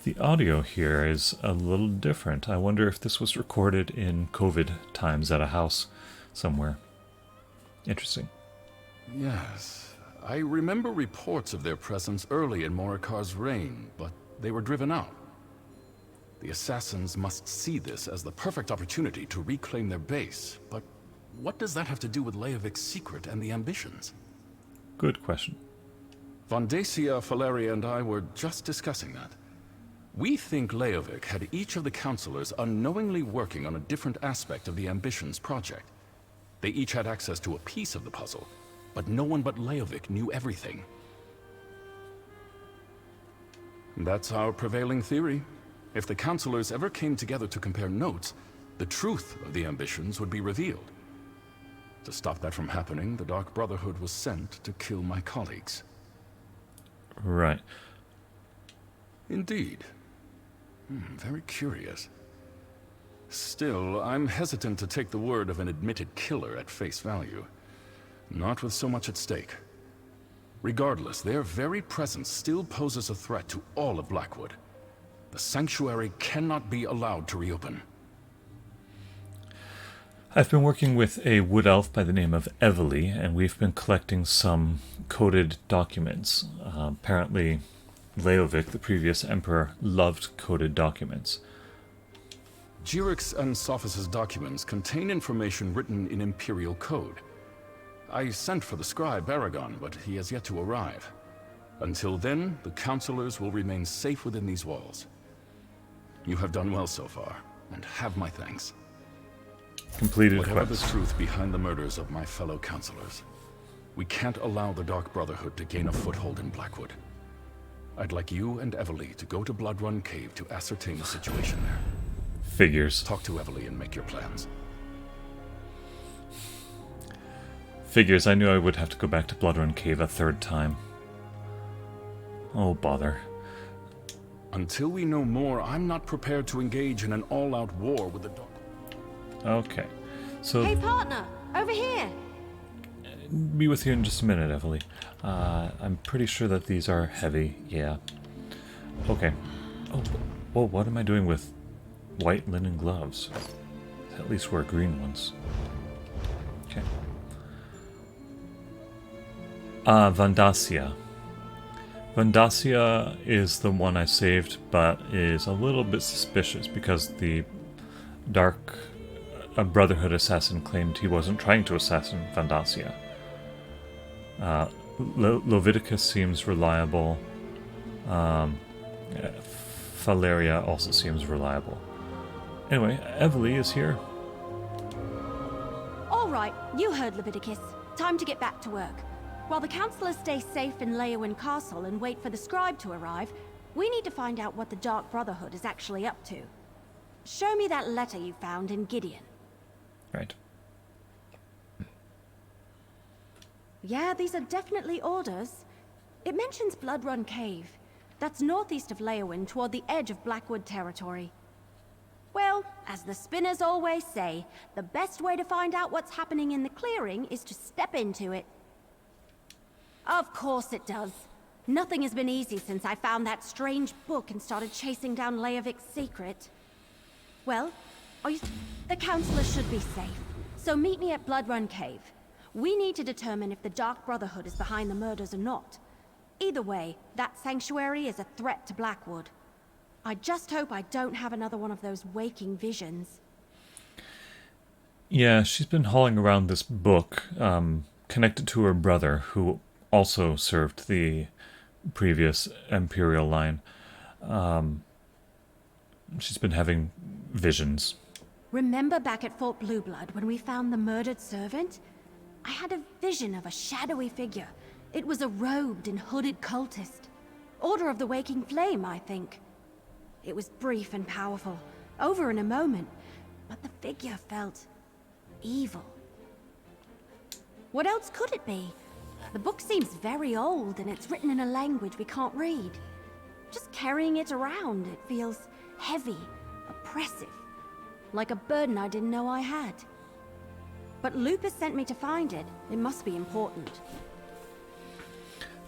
The audio here is a little different. I wonder if this was recorded in COVID times at a house somewhere. Interesting. Yes. I remember reports of their presence early in Morikar's reign, but they were driven out. The assassins must see this as the perfect opportunity to reclaim their base, but what does that have to do with Leyavik's secret and the ambitions? Good question. Vandacia, Valeria, and I were just discussing that. We think Leyavik had each of the councillors unknowingly working on a different aspect of the Ambitions project. They each had access to a piece of the puzzle, but no one but Leyavik knew everything. That's our prevailing theory. If the councillors ever came together to compare notes, the truth of the Ambitions would be revealed. To stop that from happening, the Dark Brotherhood was sent to kill my colleagues. Right. Indeed. Very curious. Still, I'm hesitant to take the word of an admitted killer at face value. Not with so much at stake. Regardless, their very presence still poses a threat to all of Blackwood. The sanctuary cannot be allowed to reopen. I've been working with a wood elf by the name of Evely, and we've been collecting some coded documents. Apparently, Leyawiin, the previous emperor, loved coded documents. Jirix and Sophis' documents contain information written in Imperial code. I sent for the scribe, Aragon, but he has yet to arrive. Until then, the councillors will remain safe within these walls. You have done well so far, and have my thanks. Completed Whatever quest. the truth behind the murders of my fellow councillors, we can't allow the Dark Brotherhood to gain a foothold in Blackwood. I'd like you and Evely to go to Bloodrun Cave to ascertain the situation there. Figures. Talk to Evely and make your plans. Figures. I knew I would have to go back to Bloodrun Cave a third time. Oh, bother. Until we know more, I'm not prepared to engage in an all-out war with the Dark. Okay. So... Hey, partner! Over here! Be with you in just a minute, Evely. I'm pretty sure that these are heavy. Yeah. Okay. Oh, whoa, what am I doing with white linen gloves? At least wear green ones. Okay. Vandacia. Vandacia is the one I saved, but is a little bit suspicious because the Dark Brotherhood assassin claimed he wasn't trying to assassinate Vandacia. Leviticus seems reliable. Valeria also seems reliable. Anyway, Evely is here. All right, you heard Leviticus. Time to get back to work. While the counselors stay safe in Leyawiin Castle and wait for the scribe to arrive, we need to find out what the Dark Brotherhood is actually up to. Show me that letter you found in Gideon. Right. Yeah, these are definitely orders. It mentions Blood Run Cave. That's northeast of Leyawiin, toward the edge of Blackwood territory. Well, as the spinners always say, the best way to find out what's happening in the clearing is to step into it. Of course it does. Nothing has been easy since I found that strange book and started chasing down Leyavik's secret. Well, the counselors should be safe, so meet me at Blood Run Cave. We need to determine if the Dark Brotherhood is behind the murders or not. Either way, that sanctuary is a threat to Blackwood. I just hope I don't have another one of those waking visions. Yeah, she's been hauling around this book, connected to her brother, who also served the previous Imperial line. She's been having visions. Remember back at Fort Blueblood when we found the murdered servant? I had a vision of a shadowy figure. It was a robed and hooded cultist. Order of the Waking Flame, I think. It was brief and powerful, over in a moment, but the figure felt evil. What else could it be? The book seems very old and it's written in a language we can't read. Just carrying it around, it feels heavy, oppressive, like a burden I didn't know I had. But Lupus sent me to find it. It must be important.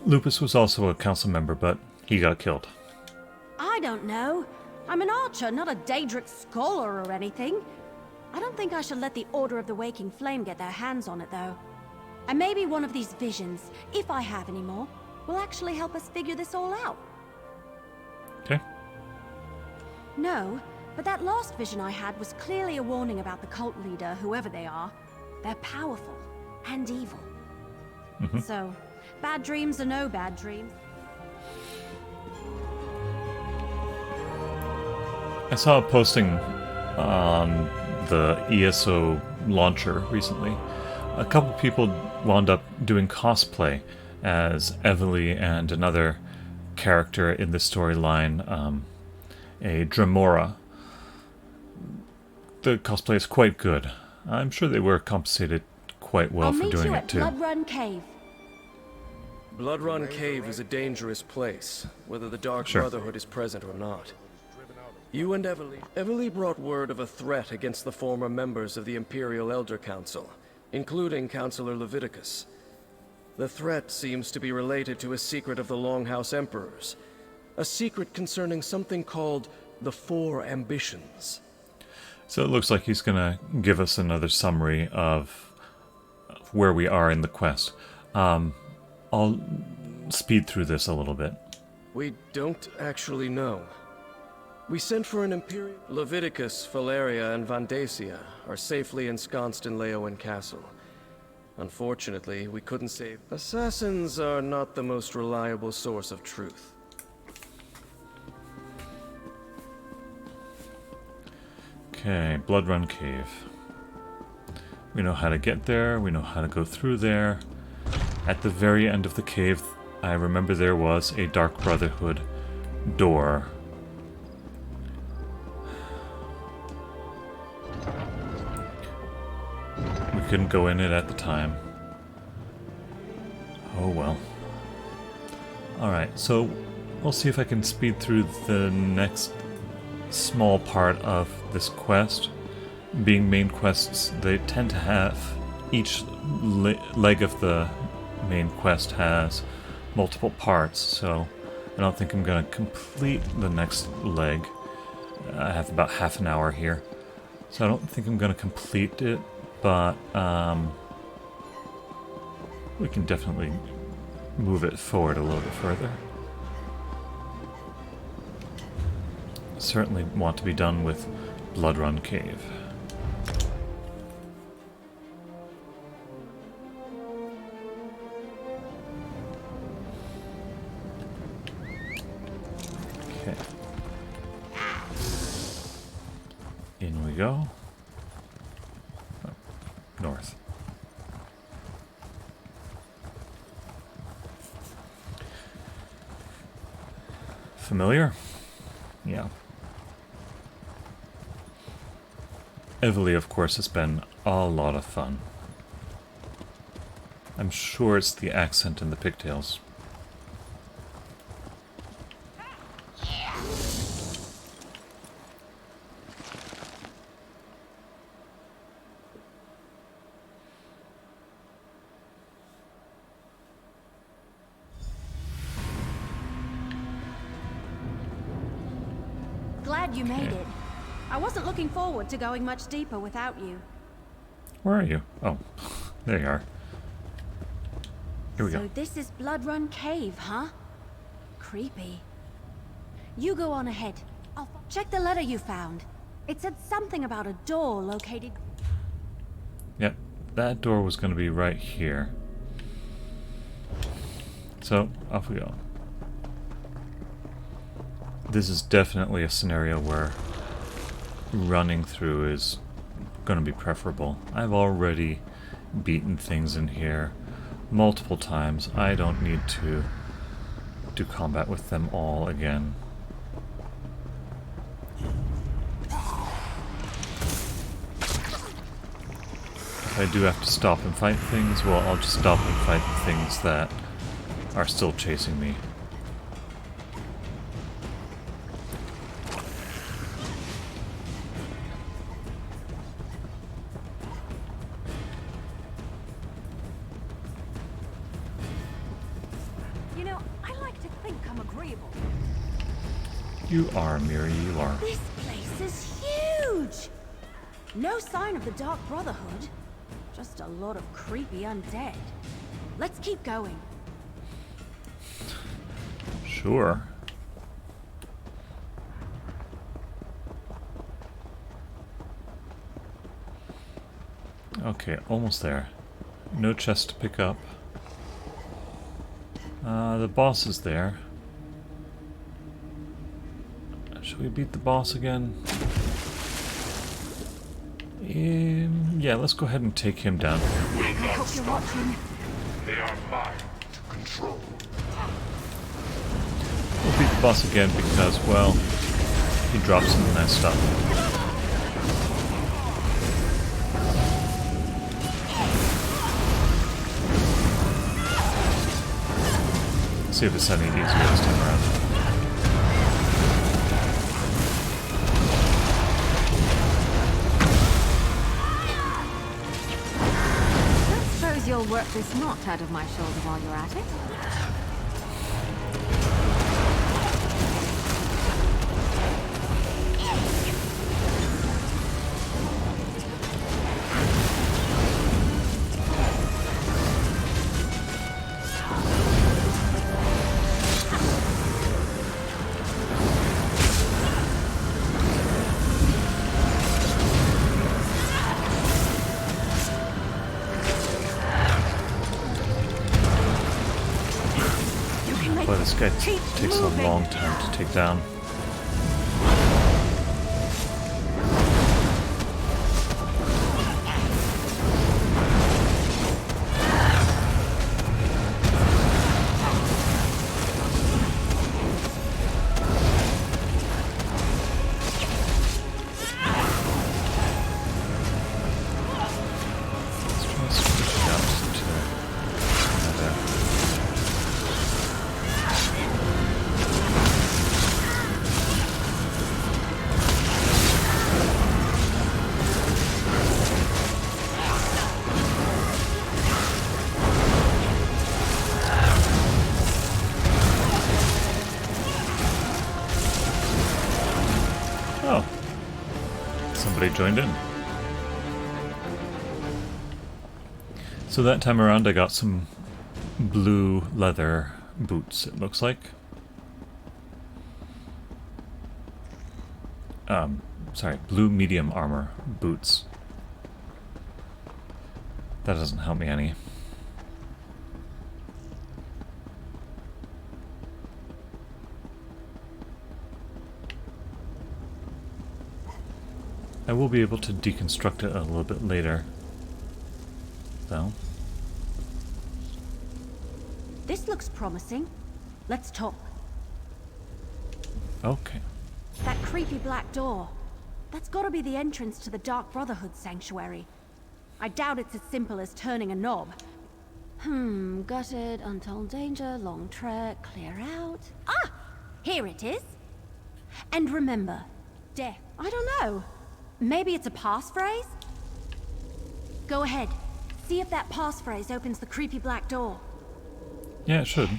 Lupus was also a council member, but he got killed. I don't know. I'm an archer, not a Daedric scholar or anything. I don't think I should let the Order of the Waking Flame get their hands on it, though. And maybe one of these visions, if I have any more, will actually help us figure this all out. Okay. No, but that last vision I had was clearly a warning about the cult leader, whoever they are. They're powerful and evil. So, bad dreams are no bad dreams. I saw a posting on the ESO launcher recently. A couple people wound up doing cosplay as Evely and another character in the storyline, a Dremora. The cosplay is quite good. I'm sure they were compensated quite well for doing it too. Blood Run Cave. Blood Run Cave is a dangerous place, whether the Dark Brotherhood is present or not. You and Evely brought word of a threat against the former members of the Imperial Elder Council, including Councilor Leviticus. The threat seems to be related to a secret of the Longhouse Emperors, a secret concerning something called the Four Ambitions. So it looks like he's gonna give us another summary of where we are in the quest. I'll speed through this a little bit. We don't actually know. We sent for an Imperial... Leviticus, Valeria, and Vandacia are safely ensconced in Leyawiin Castle. Unfortunately, we couldn't save... Assassins are not the most reliable source of truth. Okay, Blood Run Cave. We know how to get there, we know how to go through there. At the very end of the cave, I remember there was a Dark Brotherhood door. We couldn't go in it at the time. Oh well. Alright, so We'll see if I can speed through the next small part of this quest. Being main quests, they tend to have each leg of the main quest has multiple parts, so I don't think I'm going to complete the next leg. I have about half an hour here, so I don't think I'm going to complete it, but we can definitely move it forward a little bit further. Certainly want to be done with Blood Run Cave. Okay. In we go. Oh, north. Familiar? Yeah. Evely, of course, has been a lot of fun. I'm sure it's the accent and the pigtails. Glad you made it. I wasn't looking forward to going much deeper without you. Where are you? Oh, there you are. Here we So go. this is Blood Run Cave, huh? Creepy. You go on ahead. I'll check the letter you found. It said something about a door located... Yep, that door was going to be right here. So, off we go. This is definitely a scenario where running through is going to be preferable. I've already beaten things in here multiple times. I don't need to do combat with them all again. If I do have to stop and fight things, well, I'll just stop and fight the things that are still chasing me. You know, I like to think I'm agreeable. You are, Miri, you are. This place is huge! No sign of the Dark Brotherhood. Just a lot of creepy undead. Let's keep going. Sure. Okay, almost there. No chest to pick up. The boss is there. Should we beat the boss again? Yeah, let's go ahead and take him down. Will I not hope you're stop. watching. They are mine to control. We'll beat the boss again because, well, he drops some nice stuff. Let's see if it's any easier this time around. Suppose you'll work this knot out of my shoulder while you're at it. Boy, this guy takes a long time to take down. Let's try to switch it out to another. somebody joined in. So that time around I got some blue leather boots, it looks like. Sorry, blue medium armor boots. That doesn't help me any. I will be able to deconstruct it a little bit later, though. This looks promising. Let's talk. Okay. That creepy black door. That's gotta be the entrance to the Dark Brotherhood sanctuary. I doubt it's as simple as turning a knob. Gutted, untold danger, long trek, clear out. Ah! Here it is. And remember, death. I don't know. Maybe it's a passphrase? Go ahead. See if that passphrase opens the creepy black door. Yeah, it should.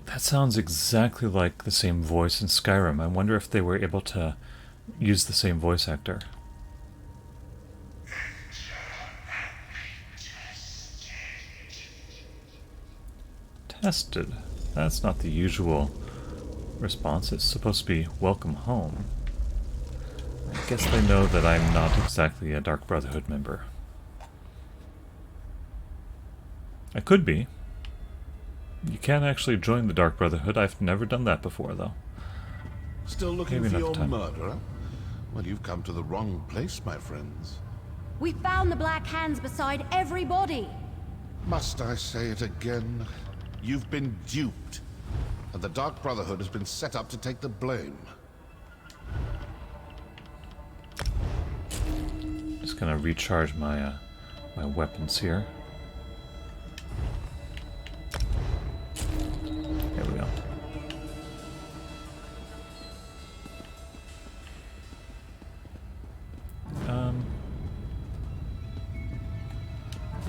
That sounds exactly like the same voice in Skyrim. I wonder if they were able to use the same voice actor. Tested. That's not the usual response. It's supposed to be welcome home. I guess they know that I'm not exactly a Dark Brotherhood member. I could be. You can actually join the Dark Brotherhood. I've never done that before, though. Still looking for your murderer? Well, you've come to the wrong place, my friends. We found the Black Hands beside every body. Must I say it again? You've been duped, and the Dark Brotherhood has been set up to take the blame. Just gonna recharge my my weapons here. There we go.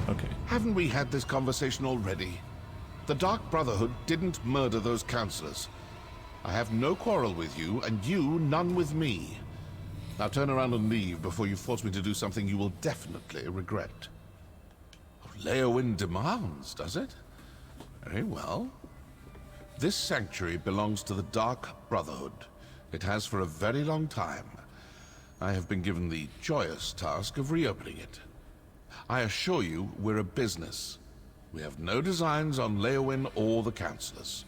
Okay. Haven't we had this conversation already? The Dark Brotherhood didn't murder those counselors. I have no quarrel with you, and you none with me. Now turn around and leave before you force me to do something you will definitely regret. Leyawiin demands, does it? Very well. This sanctuary belongs to the Dark Brotherhood. It has for a very long time. I have been given the joyous task of reopening it. I assure you, we're a business. We have no designs on Leyawiin or the Councilors.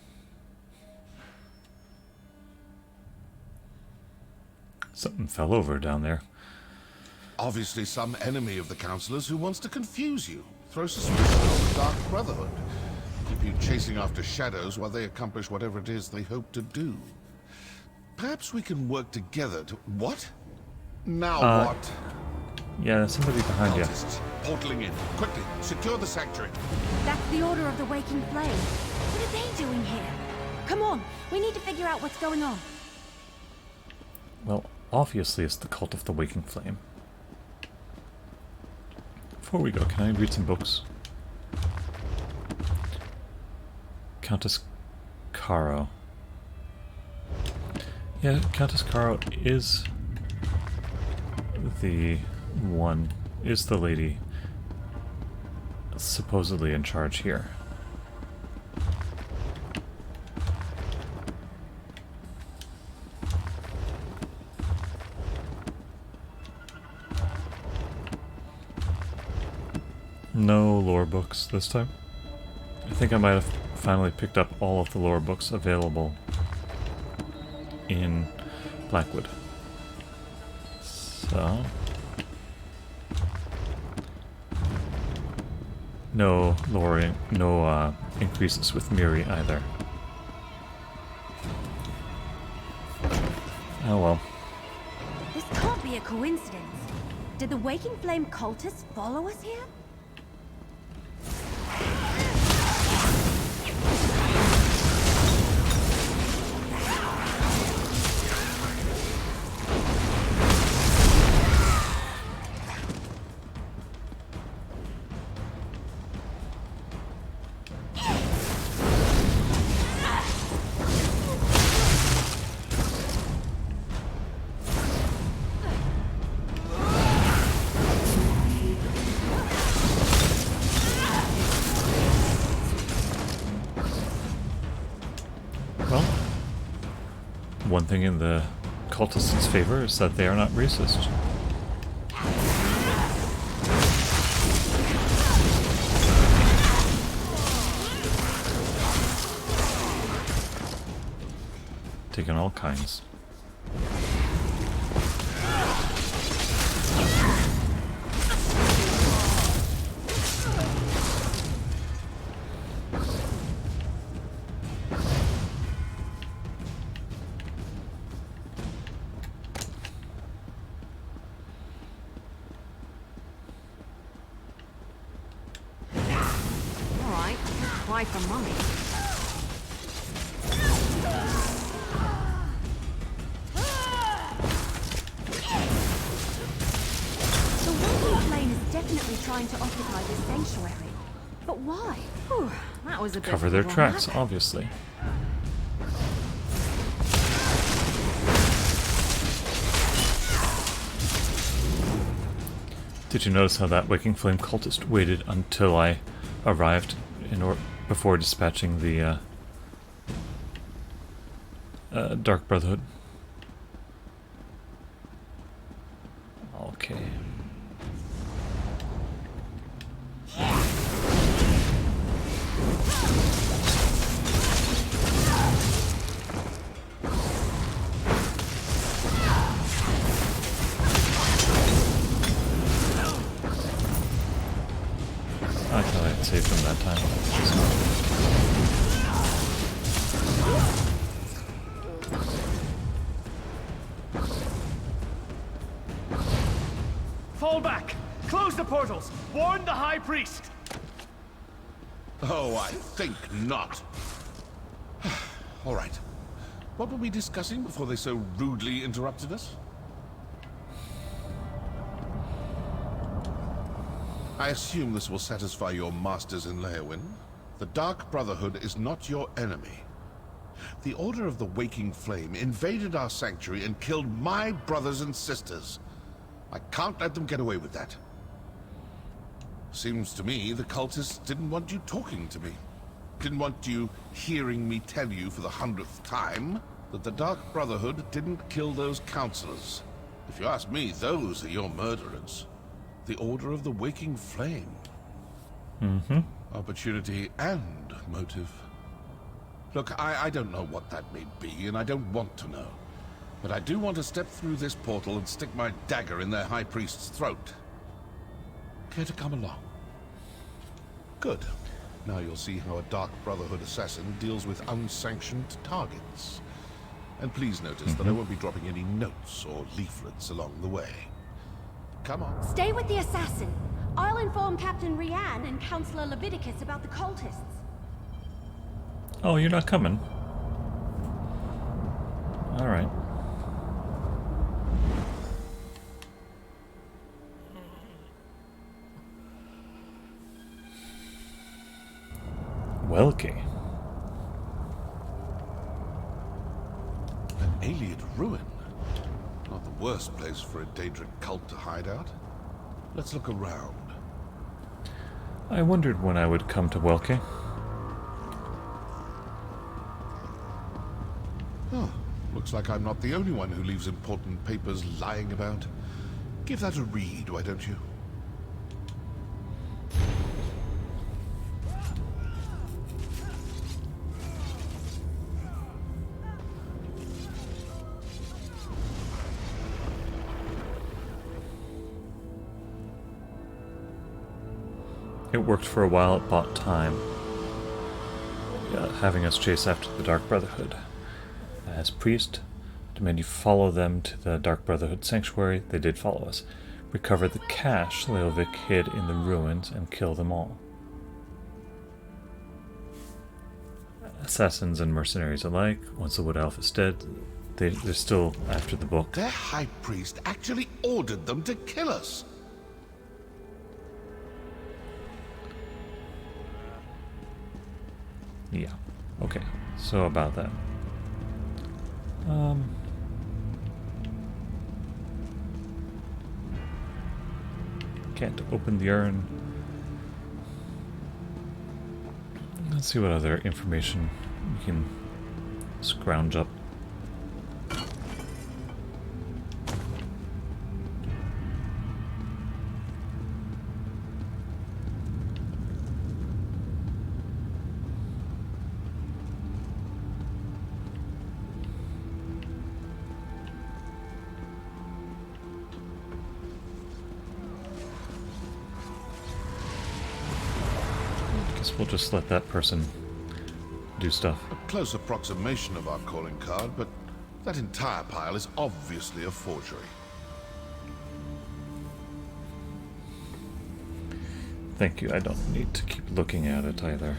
Something fell over down there. Obviously some enemy of the Councilors who wants to confuse you, throw suspicion on the Dark Brotherhood, keep you chasing after shadows while they accomplish whatever it is they hope to do. Perhaps we can work together to... What? Now what? Yeah, somebody behind you. Portaling in. Quickly, secure the sanctuary. That's the Order of the Waking Flame. What are they doing here? Come on, we need to figure out what's going on. Well, obviously it's the Cult of the Waking Flame. Before we go, can I read some books? Countess Caro. Yeah, Countess Caro is the lady supposedly in charge here. No lore books this time. I think I might have finally picked up all of the lore books available in Blackwood. So... no lowering, no increases with Miri either. Oh well. This can't be a coincidence. Did the Waking Flame cultists follow us here? Well, one thing in the cultists' favor is that they are not racist. Taking all kinds. Alright, try for money. Definitely trying to occupy this sanctuary. But why? Whew, that was a bit Cover their tracks, dramatic. obviously. Did you notice how that Waking Flame cultist waited until I arrived before dispatching the Dark Brotherhood? Okay. I thought I'd saved him that time. Fall back! Close the portals! Warn the High Priest! Oh, I think not. All right. What were we discussing before they so rudely interrupted us? I assume this will satisfy your masters in Leyawiin. The Dark Brotherhood is not your enemy. The Order of the Waking Flame invaded our sanctuary and killed my brothers and sisters. I can't let them get away with that. Seems to me the cultists didn't want you talking to me. Didn't want you hearing me tell you for the 100th time that the Dark Brotherhood didn't kill those counselors. If you ask me, those are your murderers. The Order of the Waking Flame. Mm-hmm. Opportunity and motive. Look, I don't know what that may be, and I don't want to know. But I do want to step through this portal and stick my dagger in their High Priest's throat. Care to come along? Good. Now you'll see how a Dark Brotherhood assassin deals with unsanctioned targets. And please notice that I won't be dropping any notes or leaflets along the way. Come on. Stay with the assassin. I'll inform Captain Rianne and Councillor Leviticus about the cultists. Oh, you're not coming? Alright. Welky. An alien ruin. Not the worst place for a Daedric cult to hide out. Let's look around. I wondered when I would come to Welky. Oh, looks like I'm not the only one who leaves important papers lying about. Give that a read, why don't you? It worked for a while, it bought time. Having us chase after the Dark Brotherhood. As priest, demand you follow them to the Dark Brotherhood sanctuary. They did follow us. Recover the cache Leovic hid in the ruins and kill them all. Assassins and mercenaries alike, once the Wood Elf is dead, they're still after the book. Their High Priest actually ordered them to kill us. Yeah. Okay. So about that. Can't open the urn. Let's see what other information we can Scrounge up. Guess we'll just let that person do stuff. A close approximation of our calling card, but that entire pile is obviously a forgery. Thank you, I don't need to keep looking at it either.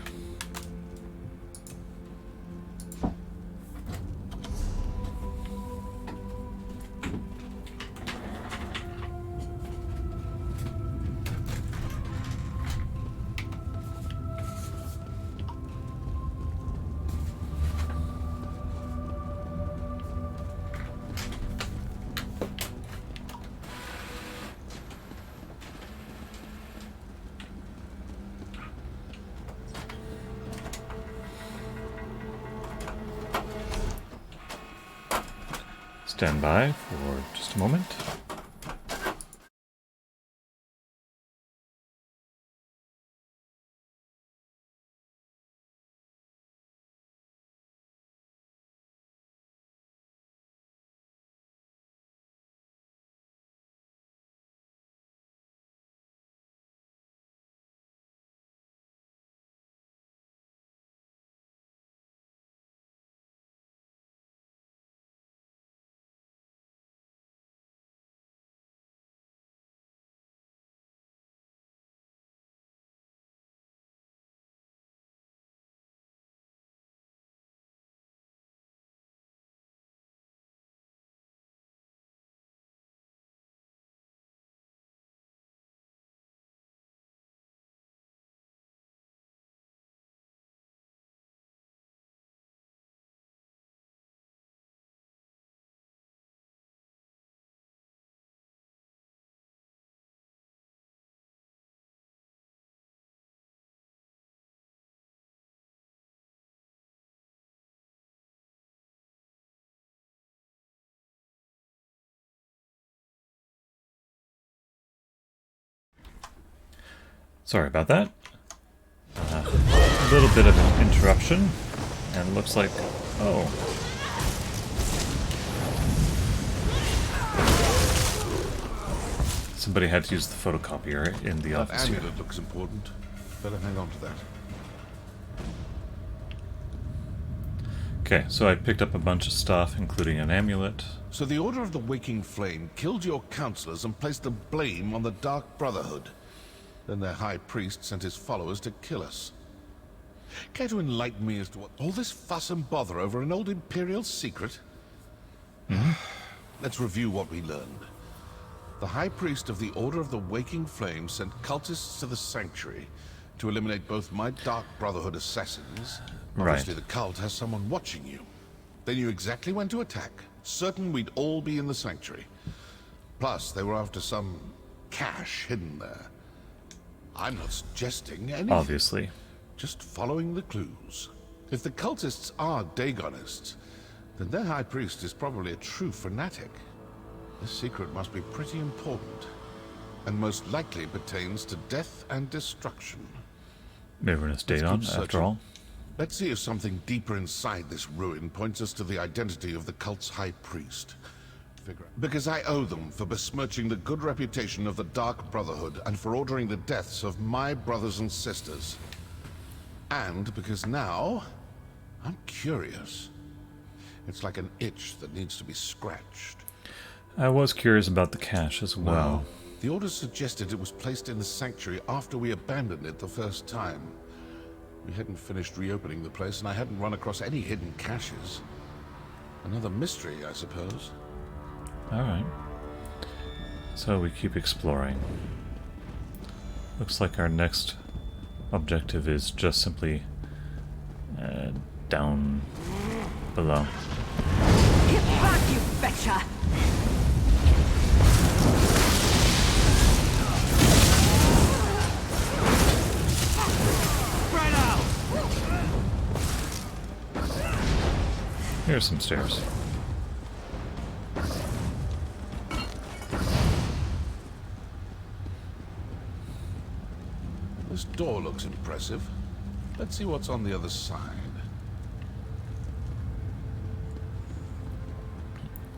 Stand by for just a moment. Sorry about that. A little bit of an interruption, and it looks like... oh. Somebody had to use the photocopier in the office here. That amulet looks important. Better hang on to that. Okay, so I picked up a bunch of stuff, including an amulet. So the Order of the Waking Flame killed your counselors and placed the blame on the Dark Brotherhood. Then their High Priest sent his followers to kill us. Care to enlighten me as to what all this fuss and bother over an old Imperial secret? Let's review what we learned. The High Priest of the Order of the Waking Flame sent cultists to the Sanctuary to eliminate both my Dark Brotherhood assassins. Obviously the cult has someone watching you. They knew exactly when to attack, certain we'd all be in the Sanctuary. Plus, they were after some cache hidden there. I'm not suggesting anything. Obviously. Just following the clues. If the cultists are Dagonists, then their High Priest is probably a true fanatic. This secret must be pretty important, and most likely pertains to death and destruction. Maverinous Dagon, after all. Let's see if something deeper inside this ruin points us to the identity of the cult's High Priest. Because I owe them for besmirching the good reputation of the Dark Brotherhood and for ordering the deaths of my brothers and sisters. And because now, I'm curious. It's like an itch that needs to be scratched. I was curious about the cache as well. Well, the orders suggested it was placed in the Sanctuary after we abandoned it the first time. We hadn't finished reopening the place, and I hadn't run across any hidden caches. Another mystery, I suppose. Alright. So we keep exploring. Looks like our next objective is just simply down below. Get back, you betcha! Here's some stairs. This door looks impressive. Let's see what's on the other side.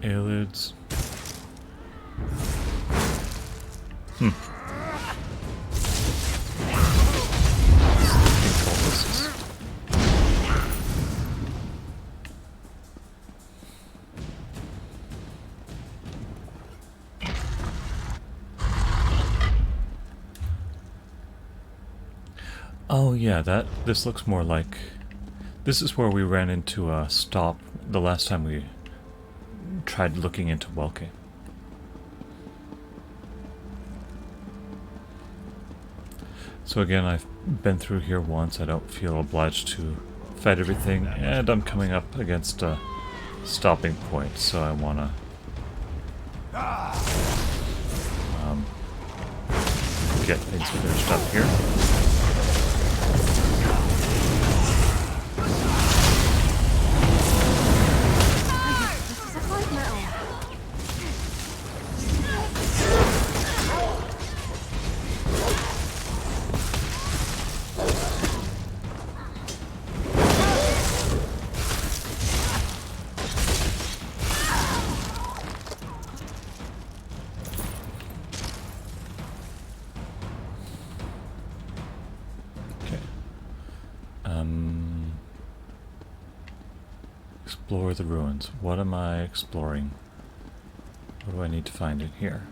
Eyelids. Hmm. Oh yeah, this looks more like... This is where we ran into a stop the last time we tried looking into Welke. So again, I've been through here once. I don't feel obliged to fight everything, and I'm coming up against a stopping point, so I want to get things finished up here. Explore the ruins. What am I exploring? What do I need to find in here?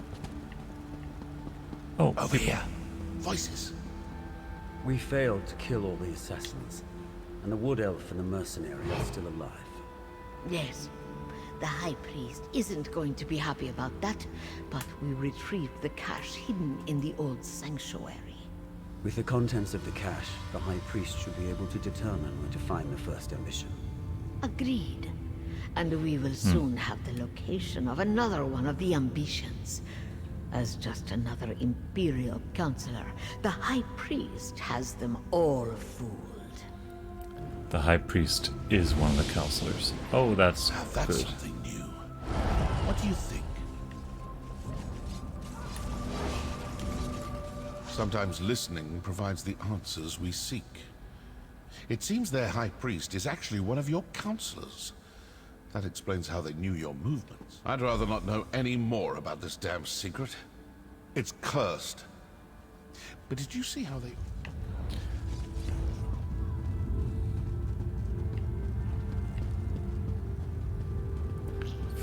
Oh, over people. here. Voices. We failed to kill all the assassins, and the wood elf and the mercenary are still alive. Yes. The High Priest isn't going to be happy about that, but we retrieved the cache hidden in the old sanctuary. With the contents of the cache, the High Priest should be able to determine where to find the first ambition. Agreed. And we will soon have the location of another one of the ambitions. As just another Imperial Counselor, the High Priest has them all fooled. The High Priest is one of the counselors. Oh, that's good. Something new. What do you think? Sometimes listening provides the answers we seek. It seems their High Priest is actually one of your counselors. That explains how they knew your movements. I'd rather not know any more about this damn secret. It's cursed. But did you see how they...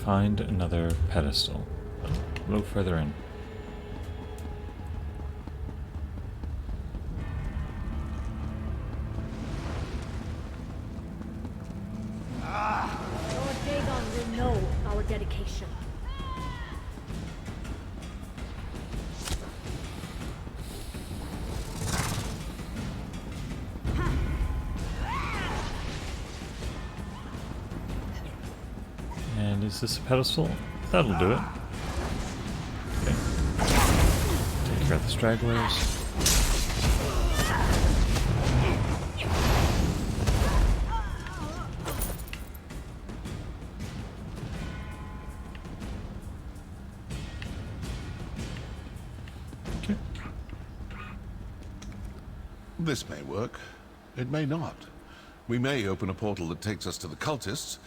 Find another pedestal. A little further in. Lord Dagon will know our dedication. And is this a pedestal? That'll do it. Okay. Take care of the stragglers. This may work. It may not. We may open a portal that takes us to the cultists.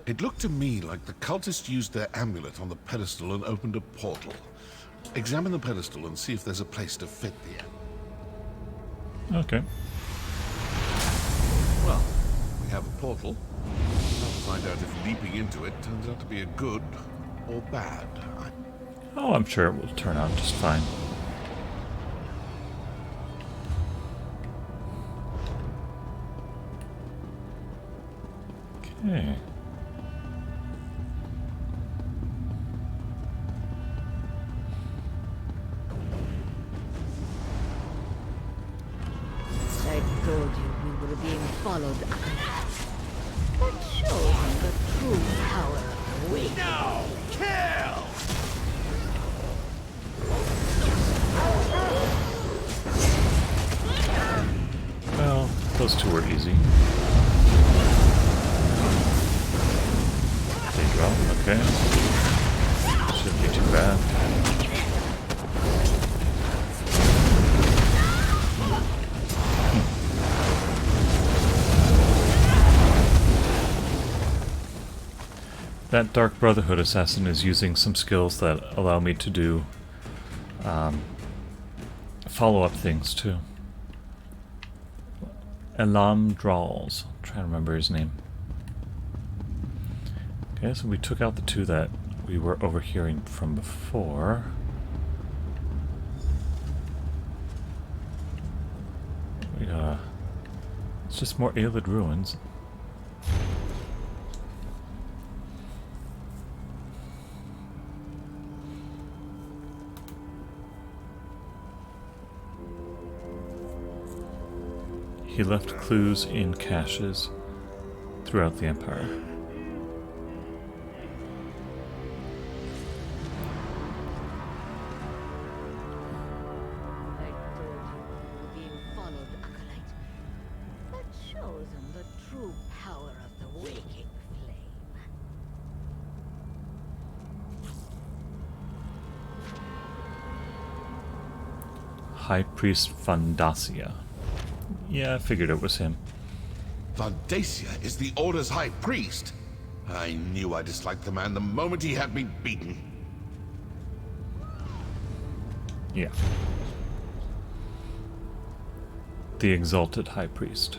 It looked to me like the cultists used their amulet on the pedestal and opened a portal. Examine the pedestal and see if there's a place to fit the Okay. Well, we have a portal. We'll find out if leaping into it turns out to be a good or bad. Oh, I'm sure it will turn out just fine. Okay. I told you we were being followed. That shows the true power of we. No! Kill! Well, those two were easy. that Dark Brotherhood assassin is using some skills that allow me to do follow-up things too. Elam Drawls. I'm trying to remember his name. Okay, so we took out the two that we were overhearing from before. We got it's just more Aelid ruins. He left clues in caches throughout the Empire. High Priest Vandacia. Yeah, I figured it was him. Vandacia is the Order's High Priest? I knew I disliked the man the moment he had me beaten. Yeah. The Exalted High Priest.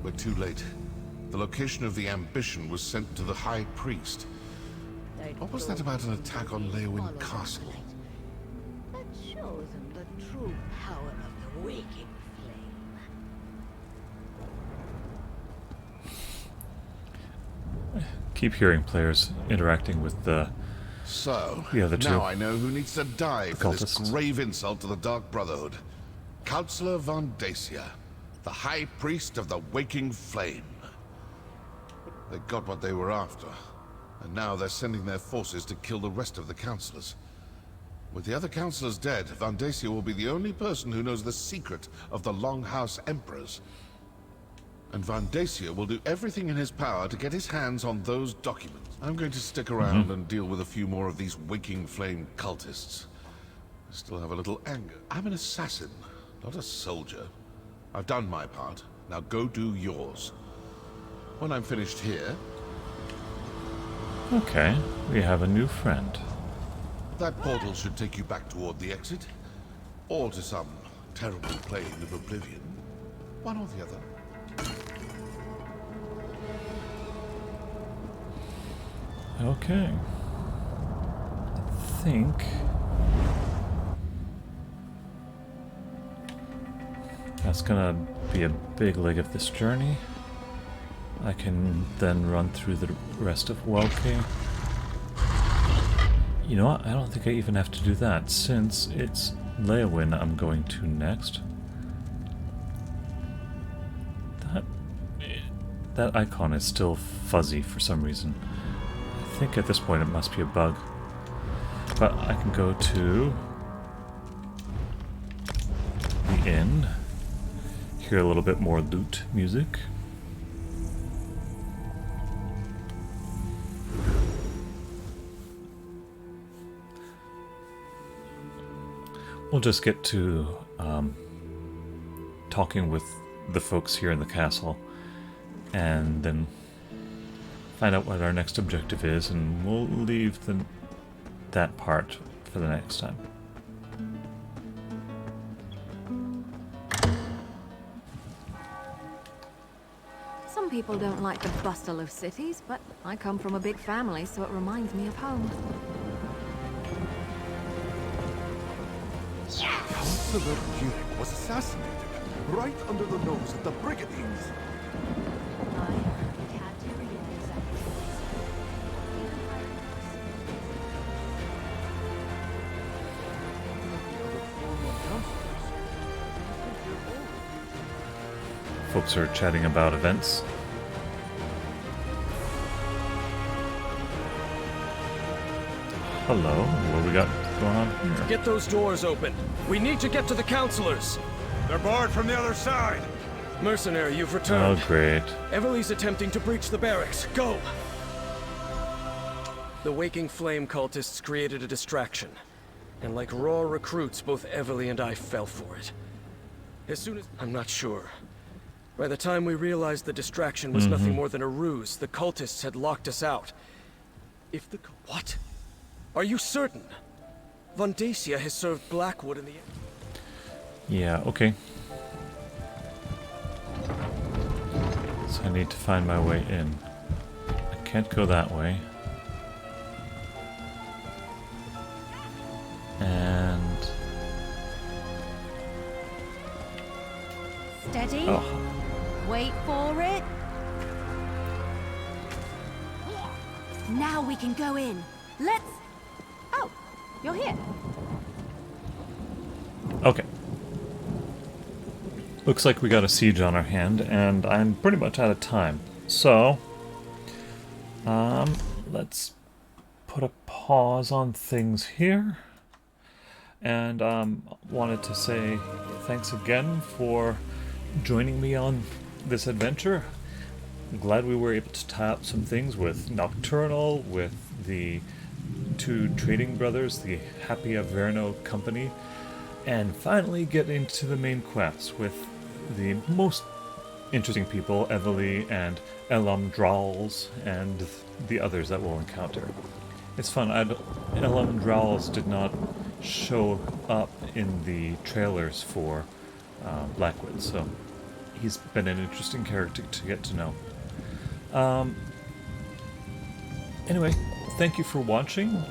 We're too late. The location of the ambition was sent to the High Priest. What was that about an attack on Leyawiin Castle? That shows him the true power of the waking flame. Keep hearing players interacting with the other two. Now I know who needs to die for this cultists. grave insult to the Dark Brotherhood. Councillor Vandacia, the High Priest of the Waking Flame. They got what they were after, and now they're sending their forces to kill the rest of the councillors. With the other councillors dead, Vandacia will be the only person who knows the secret of the Longhouse Emperors. And Vandacia will do everything in his power to get his hands on those documents. I'm going to stick around and deal with a few more of these Waking Flame cultists. I still have a little anger. I'm an assassin, not a soldier. I've done my part. Now go do yours. When I'm finished here... Okay, we have a new friend. that portal should take you back toward the exit. Or to some terrible plane of oblivion. One or the other. Okay. I think... that's gonna be a big leg of this journey. I can then run through the rest of Welke. You know what? I don't think I even have to do that, since it's Leyawiin I'm going to next. That icon is still fuzzy for some reason. I think at this point it must be a bug. But I can go to the inn, hear a little bit more lute music. We'll just get to talking with the folks here in the castle, and then find out what our next objective is, and we'll leave that part for the next time. Some people don't like the bustle of cities, but I come from a big family, so it reminds me of home. Councillor Jirik was assassinated, right under the nose of the Brigandines. Folks are chatting about events. Hello, what we got going on here? Get those doors open. We need to get to the counselors. They're barred from the other side. Mercenary, you've returned. Oh, great. Everly's attempting to breach the barracks. Go! The Waking Flame cultists created a distraction. And like raw recruits, both Everly and I fell for it. As soon as... I'm not sure. By the time we realized the distraction was nothing more than a ruse, the cultists had locked us out. If the... What? Are you certain? Vondacia has served Blackwood in the... Yeah, okay. So I need to find my way in. I can't go that way. And... Steady. Oh. Wait for it. Now we can go in. Let's... Oh, you're here. Okay. Looks like we got a siege on our hand, and I'm pretty much out of time. So, let's put a pause on things here. And wanted to say thanks again for joining me on this adventure. I'm glad we were able to tie up some things with Nocturnal, with the two trading brothers, the Happy Averno company, and finally get into the main quest with the most interesting people, Everly and Elamdrals, and the others that we'll encounter. It's fun. Elamdrals did not show up in the trailers for Blackwood, so he's been an interesting character to get to know. Anyway, thank you for watching.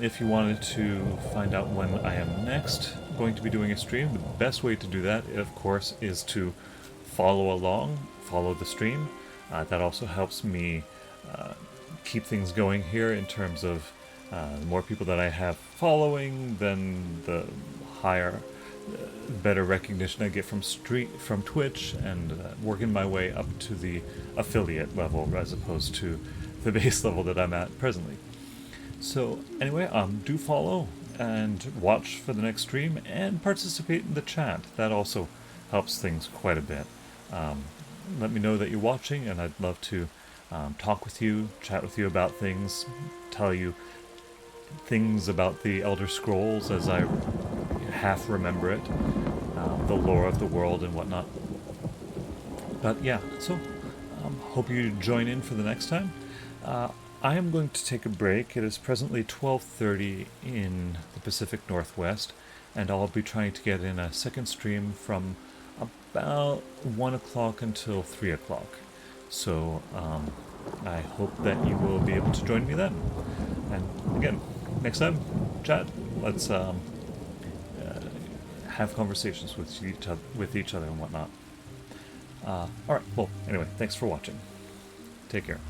If you wanted to find out when I am next going to be doing a stream, the best way to do that, of course, is to follow along, follow the stream. That also helps me keep things going here in terms of the more people that I have following, then the higher, better recognition I get from Twitch, and working my way up to the affiliate level as opposed to the base level that I'm at presently. So anyway, do follow and watch for the next stream and participate in the chat. That also helps things quite a bit. Let me know that you're watching, and I'd love to talk with you, chat with you about things, tell you things about the Elder Scrolls as I half remember it, the lore of the world and whatnot. But yeah, so hope you join in for the next time. I am going to take a break. It is presently 12:30 in the Pacific Northwest, and I'll be trying to get in a second stream from about 1 o'clock until 3 o'clock. So I hope that you will be able to join me then. And again, next time, chat. Let's have conversations with each other and whatnot. Alright, well, anyway, thanks for watching. Take care.